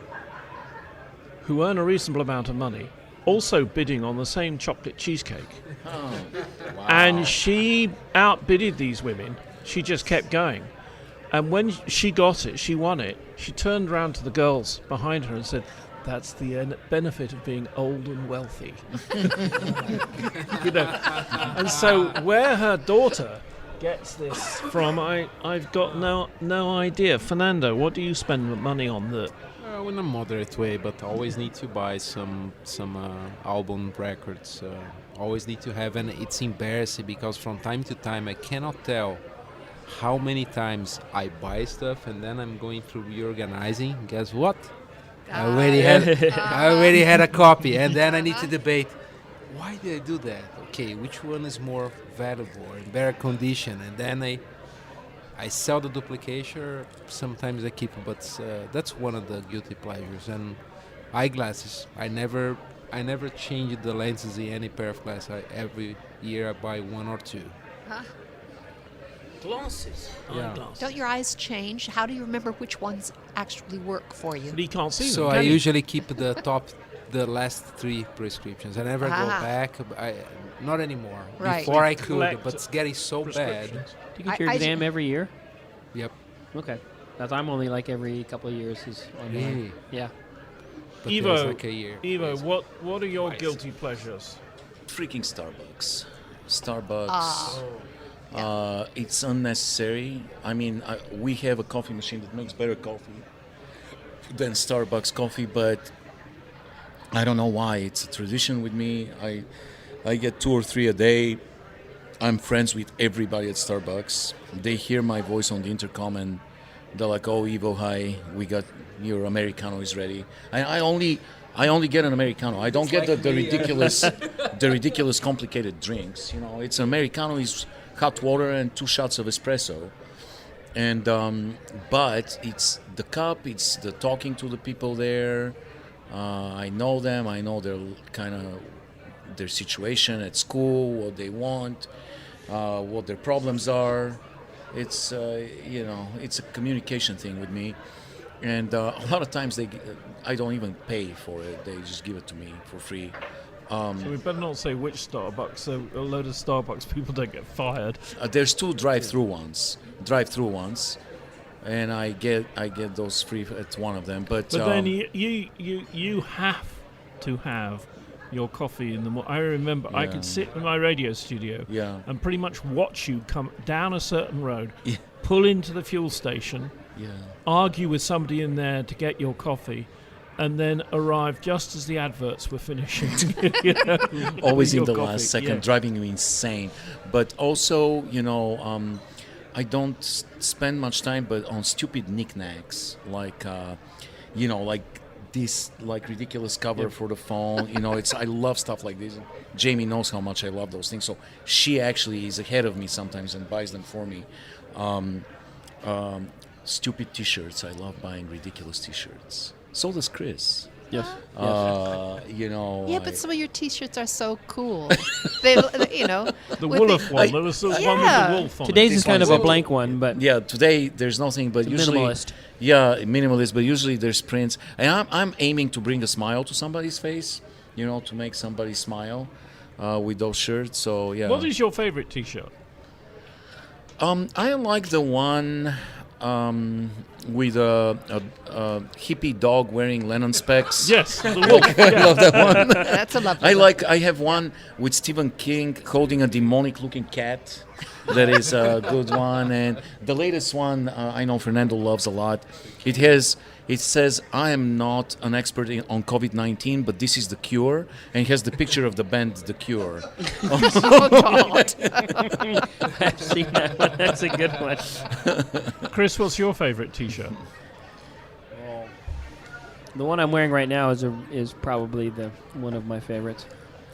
who earn a reasonable amount of money, also bidding on the same chocolate cheesecake. Oh, wow. And she outbidded these women. She just kept going. And when she got it, she won it, she turned around to the girls behind her and said, that's the benefit of being old and wealthy. And so where her daughter gets this from, I've got no idea. Fernando, what do you spend money on that? In a moderate way, but always need to buy some album records. Always need to have, and it's embarrassing because from time to time I cannot tell how many times I buy stuff and then I'm going through reorganizing. Guess what? I already had a copy, and then I need to debate. Why did I do that? Okay, which one is more valuable or in better condition? And then I sell the duplication. Sometimes I keep it, but that's one of the guilty pleasures. And eyeglasses. I never change the lenses in any pair of glasses. Every year I buy 1 or 2. Huh? Glasses. Yeah. Eyeglasses. Don't your eyes change? How do you remember which ones actually work for you? But he can't see So them, I can he? usually keep the last 3 prescriptions. I never go back. Not anymore. Right. Before I could, Collect but it's getting so bad. prescriptions. Do you get your I- exam every year? Yep. Okay. That's I'm only like every couple of years is online. Really? Yeah. But Evo, there's like a year. Evo, Yes. what are your Twice. guilty pleasures? Freaking Starbucks. It's unnecessary. I mean, we have a coffee machine that makes better coffee than Starbucks coffee, but I don't know why. It's a tradition with me. I get 2 or 3 a day. I'm friends with everybody at Starbucks. They hear my voice on the intercom and they're like, "Oh, Evo, hi, we got your Americano is ready." I only get an Americano. I don't get the ridiculous complicated drinks. It's Americano is hot water and 2 shots of espresso. And but it's the cup, it's the talking to the people there. I know them. I know their situation at school, what they want, what their problems are. It's it's a communication thing with me, and a lot of times I don't even pay for it. They just give it to me for free. So we better not say which Starbucks, so a load of Starbucks people don't get fired. There's 2 drive-through ones, and I get those free at one of them. But Then you have to have your coffee in the morning. I remember I could sit in my radio studio Yeah. and pretty much watch you come down a certain road, Yeah. pull into the fuel station, yeah. argue with somebody in there to get your coffee, and then arrive just as the adverts were finishing. Always in Your the coffee, last second, yeah. driving me insane. But also, I don't spend much time, but on stupid knickknacks like, like this like ridiculous cover for the phone. I love stuff like this. Jamie knows how much I love those things, so she actually is ahead of me sometimes and buys them for me. Stupid T-shirts. I love buying ridiculous T-shirts. So does Chris. Yes. Yeah, but some of your T-shirts are so cool. They, The with Wolof one. There was the one with Yeah. the wolf on Today's it. is kind of a one's- blank one, but Yeah, today there's nothing, but it's usually minimalist. Yeah, minimalist, but usually there's prints. And I'm aiming to bring a smile to somebody's face, to make somebody smile with those shirts. So yeah. What is your favorite T-shirt? I like the one with a hippie dog wearing Lennon specs. Yes, the wolf. I love that one. that's a lovely. I have one with Stephen King holding a demonic-looking cat. That is a good one, and the latest one I know Fernando loves a lot. It says, "I am not an expert on COVID-19, but this is the cure," and it has the picture of the band The Cure. Oh God. I've seen that one. That's a good one. Chris, what's your favorite T-shirt? The one I'm wearing right now is probably one of my favorites.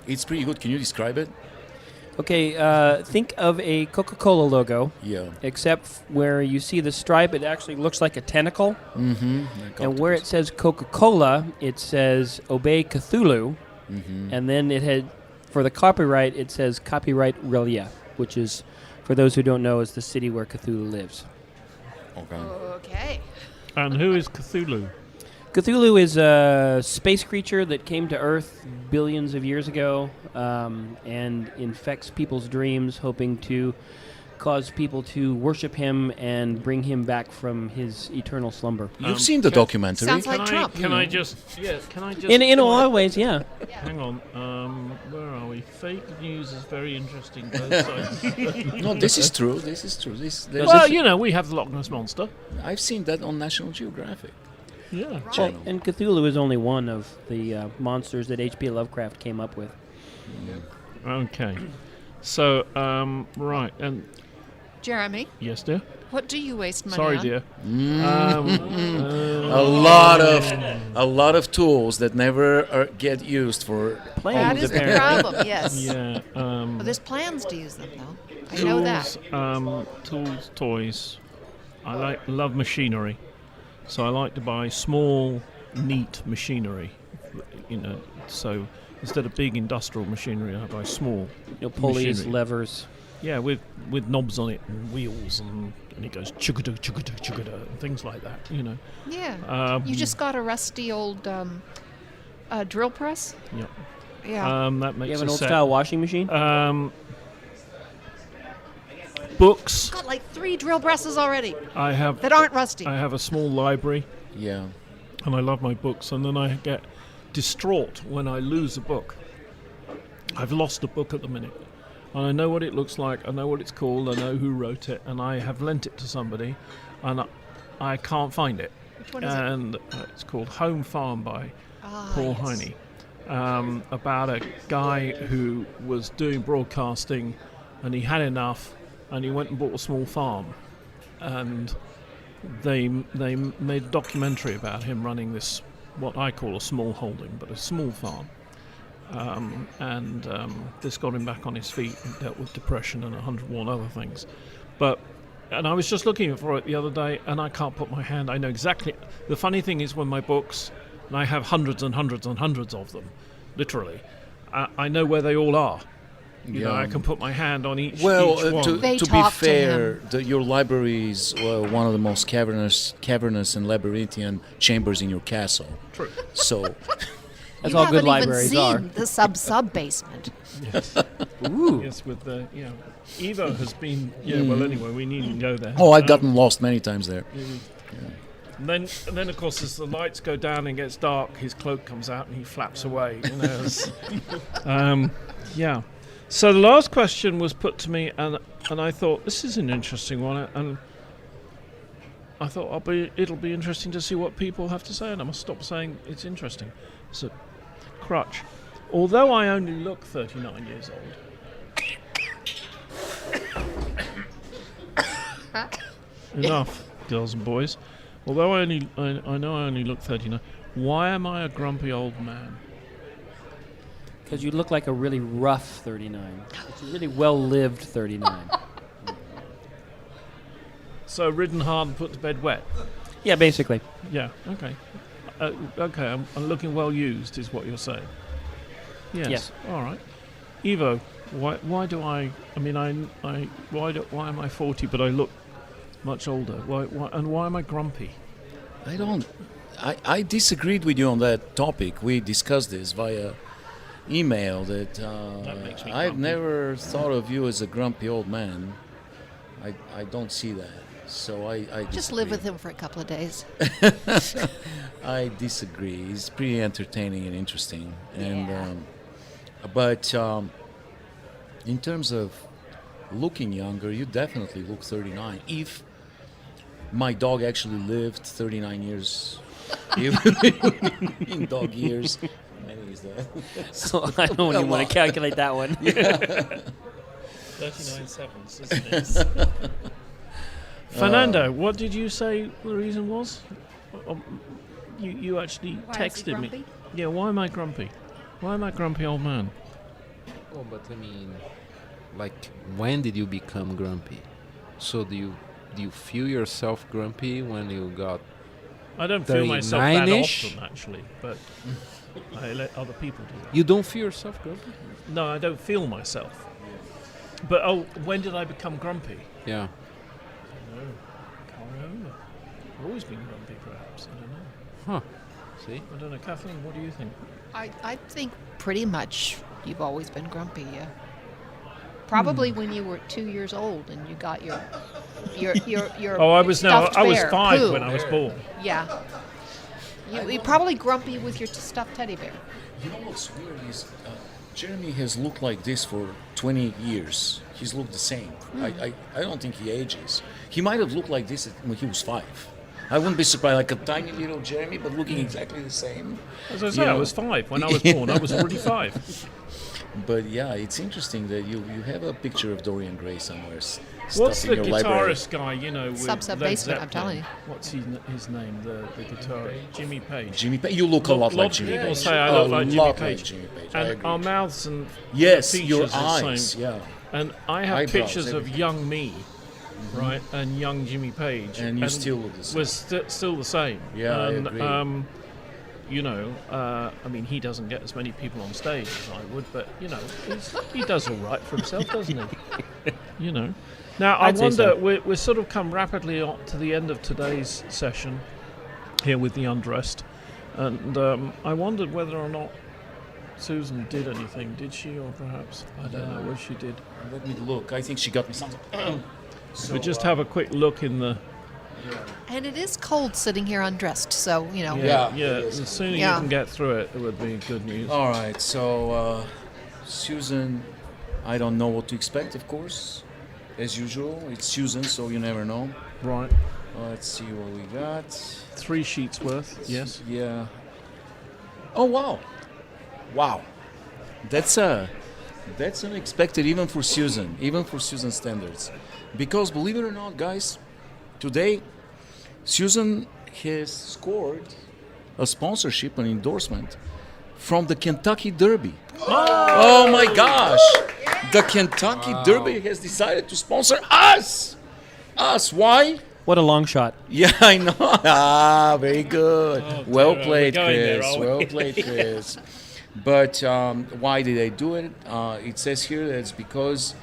It's pretty good. Can you describe it? Okay, think of a Coca-Cola logo, Yeah. except where you see the stripe, it actually looks like a tentacle. Mm-hmm. And where it says Coca-Cola, it says Obey Cthulhu. Mm-hmm. And then for the copyright, it says Copyright Relia, which is, for those who don't know, is the city where Cthulhu lives. Okay. Okay. And who is Cthulhu? Cthulhu is a space creature that came to Earth billions of years ago and infects people's dreams, hoping to cause people to worship him and bring him back from his eternal slumber. You've seen the documentary. Sounds like Trump. Can I just? In a lot of ways, yeah. Hang on. Where are we? Fake news is very interesting. Both sides. No, this is true. This is true. Well, we have the Loch Ness Monster. I've seen that on National Geographic. Yeah. Well, and Cthulhu is only one of the monsters that H.P. Lovecraft came up with. Okay. So, right. And Jeremy, yes, dear. what do you waste money Sorry, on? dear. A lot of tools that never get used for. That Planes, is the apparently. problem. Yes. Yeah. Well, there's plans to use them, though. I know that. Tools, toys. I love machinery, so I like to buy small, neat machinery. So instead of big industrial machinery, I buy small. Pulleys, machinery. levers. Yeah, with knobs on it and wheels, and it goes chugada chugada chugada and things like that. Yeah. You just got a rusty old drill press? Yeah. Yeah. That You makes have an a old set. style washing machine? Books. got like 3 drill presses already I have. that aren't rusty. I have a small library, Yeah. and I love my books. And then I get distraught when I lose a book. I've lost a book at the minute, and I know what it looks like. I know what it's called. I know who wrote it, and I have lent it to somebody, and I can't find it. Which one is it? And it's called Home Farm by Paul yes. Heine, about a guy who was doing broadcasting, and he had enough, and he went and bought a small farm, and they made a documentary about him running this, what I call a small holding, but a small farm. And this got him back on his feet and dealt with depression and 101 other things. And I was just looking for it the other day, and I can't put my hand. I know exactly. The funny thing is, when my books, and I have hundreds and hundreds and hundreds of them, literally, I know where they all are. I can put my hand on each Well, each one. They to be talk to fair, your library is one of the most cavernous and labyrinthian chambers in your castle. True. So, That's You all good haven't libraries even are. seen the sub basement. Yes. Ooh. Yes, with the Eva has been. Yeah. Well, anyway, we needn't go there. I've gotten lost many times there. And then, of course, as the lights go down and it gets dark, his cloak comes out and he flaps away. Yeah. So the last question was put to me, and I thought, this is an interesting one. And I thought it'll be interesting to see what people have to say, and I must stop saying it's interesting. It's a crutch. Although I only look 39 years old. Enough, girls and boys. Although I know I only look 39. Why am I a grumpy old man? Because you look like a really rough 39. It's a really well-lived 39. So ridden hard and put to bed wet. Yeah, basically. Yeah. Okay. Okay. I'm looking well used, is what you're saying. Yes. Yes. All right. Evo, why do I? I mean, why am I 40 but I look much older? Why am I grumpy? I disagreed with you on that topic. We discussed this via email that makes me I've grumpy. never thought of you as a grumpy old man. I don't see that. So I Just live disagree. with him for a couple of days. I disagree. He's pretty entertaining and interesting. And Yeah. but in terms of looking younger, you definitely look 39. If my dog actually lived 39 years in dog years, how many is that? So I don't even want to calculate that one. 39 seconds, isn't it? Fernando, what did you say the reason was? You actually Why is he texted me. grumpy? Yeah, why am I grumpy? Why am I grumpy old man? Oh, but I mean, like, when did you become grumpy? So do you feel yourself grumpy when you got? I don't feel myself that 39-ish? often, actually, but I let other people do that. You don't feel yourself grumpy? No, I don't feel myself. But, when did I become grumpy? Yeah. No, can't remember. I've always been grumpy, perhaps. I don't know. Huh. See? I don't know. Kathleen, what do you think? I think pretty much you've always been grumpy, yeah. Probably when you were 2 years old and you got your Oh, I was stuffed 5 bear, when Pooh. I was born. Yeah. You're probably grumpy with your stuffed teddy bear. You know what's weird is Jeremy has looked like this for 20 years. He's looked the same. I don't think he ages. He might have looked like this when he was 5. I wouldn't be surprised, like a tiny little Jeremy, but looking exactly the same. As I say, You I know. was 5 when I was born. I was already 5. But yeah, it's interesting that you have a picture of Dorian Gray somewhere What's stuck the in your library. guitarist guy, with Sub-sub Led basement, I'm Zeppelin? telling you. What's his name? The guitar, Jimmy Page. Jimmy Page. You look a lot like Jimmy people Page. say I a look like Jimmy lot Page. like Jimmy Page. I And agree. our mouths and Yes, features your are the eyes. same. Yeah. And I have Eyebrows, pictures of everything. young me, right, and young Jimmy Page, And you still look the same. We're still the same. Yeah, I and, agree. I mean, he doesn't get as many people on stage as I would, but he does all right for himself, doesn't he? Now I I'd say wonder. so. We're sort of come rapidly on to the end of today's session here with the Undressed, and I wondered whether or not Susan did anything. Did she, or perhaps I don't know what she did. Let me look. I think she got me something. But just have a quick look in the. And it is cold sitting here undressed, so, Yeah, Yeah. it is. The sooner Yeah. you can get through it would be good news. All right. So Susan, I don't know what to expect. Of course, as usual, it's Susan, so you never know. Right. Let's see what we got. 3 sheets worth. Yes. Yeah. Oh wow, wow. That's unexpected even for Susan standards, because believe it or not, guys, today Susan has scored a sponsorship, an endorsement from the Kentucky Derby. Oh my gosh! The Kentucky Derby has decided to sponsor us. Why? What a long shot. Yeah, I know. Very good. Well dear, played, we're going there, Chris. are we? Well played, Chris. But why did they do it? It says here that it's because,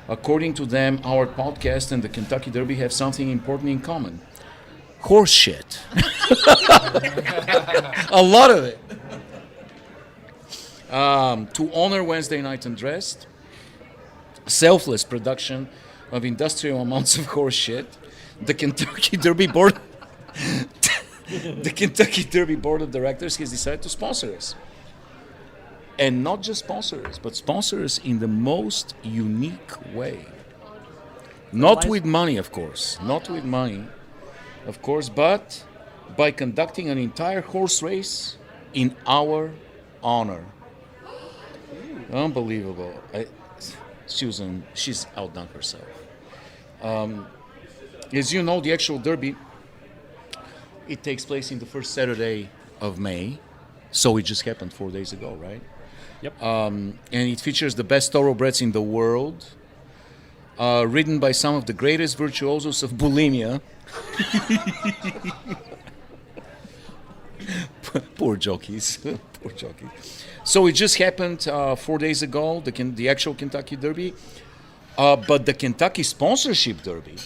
according to them, our podcast and the Kentucky Derby have something important in common. Horse shit. A lot of it. To honor Wednesday Night Undressed, selfless production of industrial amounts of horse shit, the Kentucky Derby board of Directors has decided to sponsor us. And not just sponsor us, but sponsor us in the most unique way. Not with money, of course. Not with money. of course, but by conducting an entire horse race in our honor. Unbelievable. Susan, she's outdone herself. As you know, the actual Derby, it takes place in the first Saturday of May. So it just happened 4 days ago, right? Yep. And it features the best thoroughbreds in the world, ridden by some of the greatest virtuosos of bulimia. Poor jockeys. Poor jockeys. So it just happened 4 days ago, the actual Kentucky Derby. But the Kentucky Sponsorship Derby,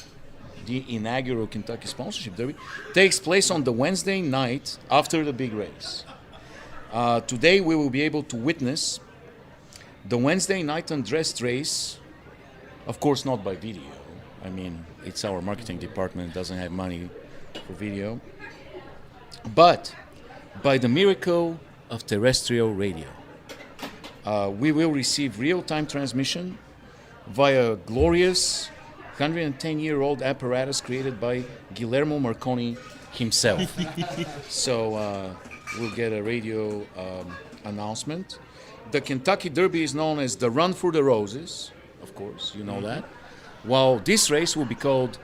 the inaugural Kentucky Sponsorship Derby, takes place on the Wednesday night after the big race. Today we will be able to witness the Wednesday night undressed race, of course not by video. I mean, it's our marketing department, doesn't have money for video. But by the miracle of terrestrial radio. We will receive real-time transmission via a glorious 110-year-old apparatus created by Guillermo Marconi himself. So we'll get a radio announcement. The Kentucky Derby is known as the Run for the Roses, of course, you know that. While this race will be called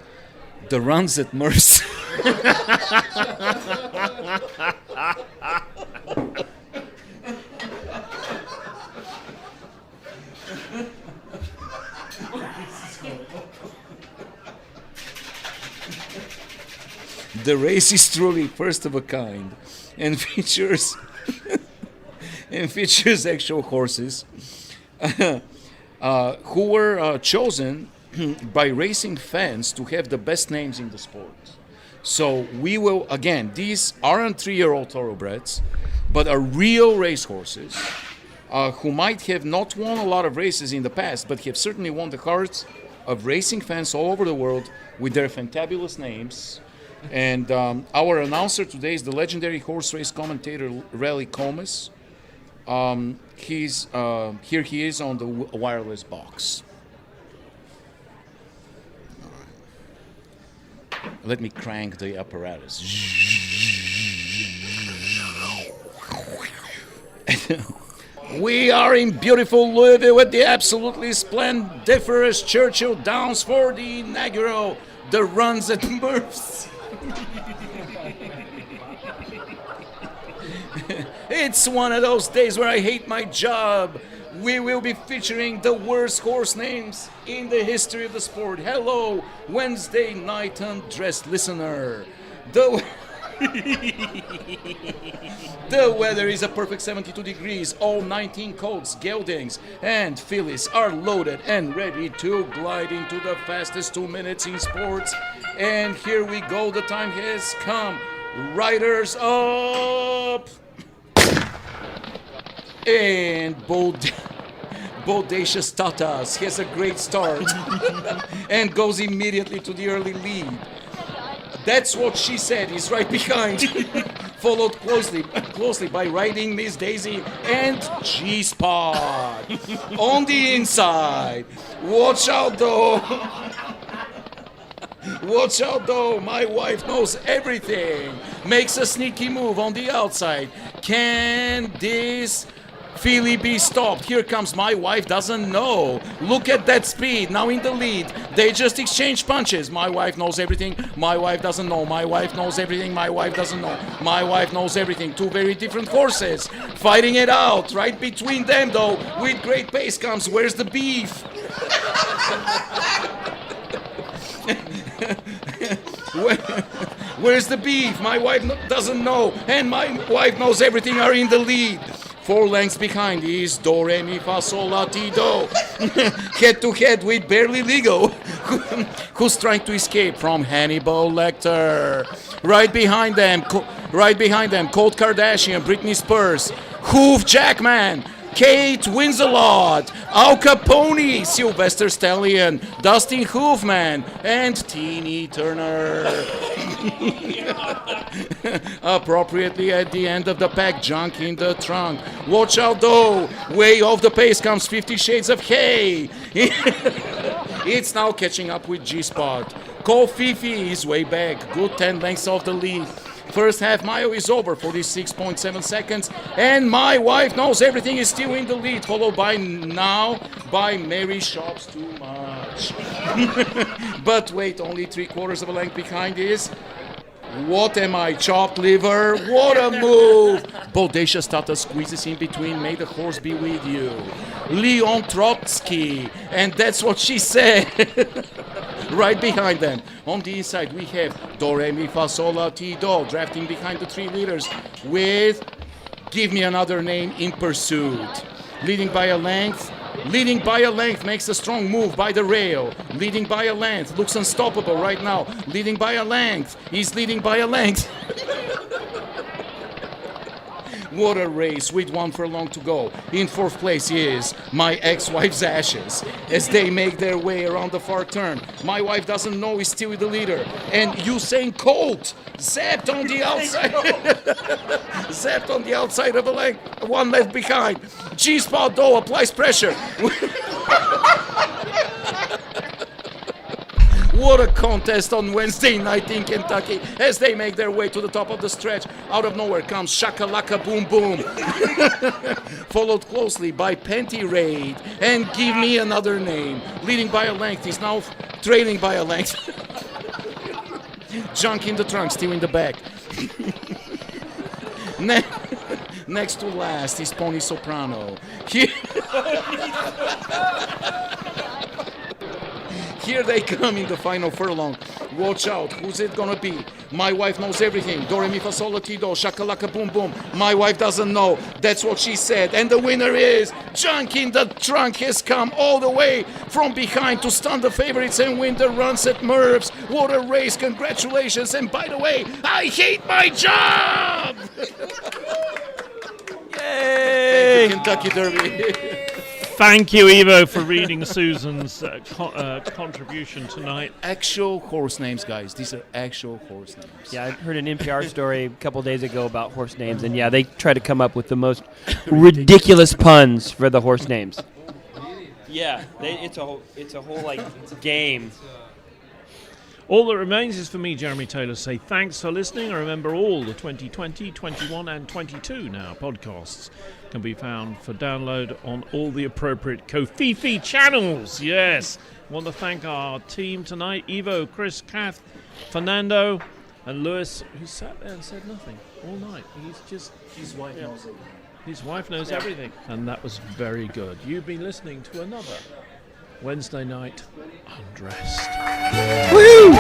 the Runs at Merce. The race is truly first of a kind and features actual horses who were chosen by racing fans to have the best names in the sport. So we will, again, these aren't 3-year-old thoroughbreds, but are real racehorses who might have not won a lot of races in the past, but have certainly won the hearts of racing fans all over the world with their fantabulous names. And our announcer today is the legendary horse race commentator Raleigh Comas. Here he is on the wireless box. Let me crank the apparatus. We are in beautiful Louisville at the absolutely splendiferous Churchill Downs for the inaugural The Runs at Murph's. It's one of those days where I hate my job. We will be featuring the worst horse names in the history of the sport. Hello, Wednesday night undressed listener. The weather is a perfect 72 degrees. All 19 colts, geldings, and fillies are loaded and ready to glide into the fastest 2 minutes in sports. And here we go. The time has come. Riders up. And Bodacious Tatas has a great start and goes immediately to the early lead. That's what she said. He's right behind, followed closely by Riding Miss Daisy and G-Spot on the inside. Watch out though. Watch out though, my wife knows everything. Makes a sneaky move on the outside. Can this filly be stopped? Here comes My Wife Doesn't Know. Look at that speed, now in the lead. They just exchange punches. My wife knows everything. My wife doesn't know. My wife knows everything. My wife doesn't know. My wife knows everything. Two very different horses fighting it out. Right between them though, with great pace comes Where's the Beef? Where's the Beef? My wife doesn't know, and my wife knows everything are in the lead. 4 lengths behind is Do Re Mi Fa Sol La Ti Do, head to head with Barely Legal, who's trying to escape from Hannibal Lecter. Right behind them, Colt Kardashian, Britney Spears, Hoof Jackman, Kate Winslow, Al Capone, Sylvester Stallion, Dustin Hoofman, and Teeny Turner. Appropriately at the end of the pack, Junk in the Trunk. Watch out though, way off the pace comes 50 Shades of Hay. It's now catching up with G-Spot. Kofifi is way back. Good 10 lengths off the lead. First half mile is over, 46.7 seconds. And my wife knows everything is still in the lead, followed by Mary Shops Too Much. But wait, only 3/4 of a length behind is... What am I, chopped liver? What a move! Bodacious Tata squeezes in between. May the horse be with you. Leon Trotsky. And that's what she said. Right behind them. On the inside, we have Do Re Mi Fa Sol La Ti Do drafting behind the 3 leaders with Give Me Another Name in Pursuit. Leading by a length. Leading by a length, makes a strong move by the rail. Leading by a length, looks unstoppable right now. Leading by a length, he's leading by a length. What a race with 1 furlong to go. In 4th place is my ex-wife's Ashes as they make their way around the far turn. My wife doesn't know he's still the leader. And Usain Colt zapped on the outside. Zapped on the outside of the leg. 1 left behind. G-Spot though applies pressure. What a contest on Wednesday night in Kentucky as they make their way to the top of the stretch. Out of nowhere comes Shakalaka Boom Boom. Followed closely by Panty Raid and Give Me Another Name. Leading by a length, he's now trailing by a length. Junk in the trunk, still in the back. Next to last is Pony Soprano. Here they come in the final furlong. Watch out, who's it gonna be? My wife knows everything. Do Re Mi Fa Sol La Ti Do, Shakalaka Boom Boom. My wife doesn't know. That's what she said. And the winner is Junk in the Trunk has come all the way from behind to stun the favorites and win the runs at Mervs. What a race, congratulations. And by the way, I hate my job! Yay! Kentucky Derby. Thank you, Ivo, for reading Susan's contribution tonight. Actual horse names, guys. These are actual horse names. Yeah, I heard an NPR story a couple days ago about horse names, and yeah, they try to come up with the most ridiculous puns for the horse names. Yeah, it's a whole like game. All that remains is for me, Jeremy Taylor, to say thanks for listening. And remember, all the 2020, 21 and 22 now podcasts can be found for download on all the appropriate Kofifi channels. Yes. I want to thank our team tonight, Ivo, Chris, Kath, Fernando, and Lewis, who sat there and said nothing all night. His wife knows everything. His wife knows everything, and that was very good. You've been listening to another Wednesday Night Undressed. Woo!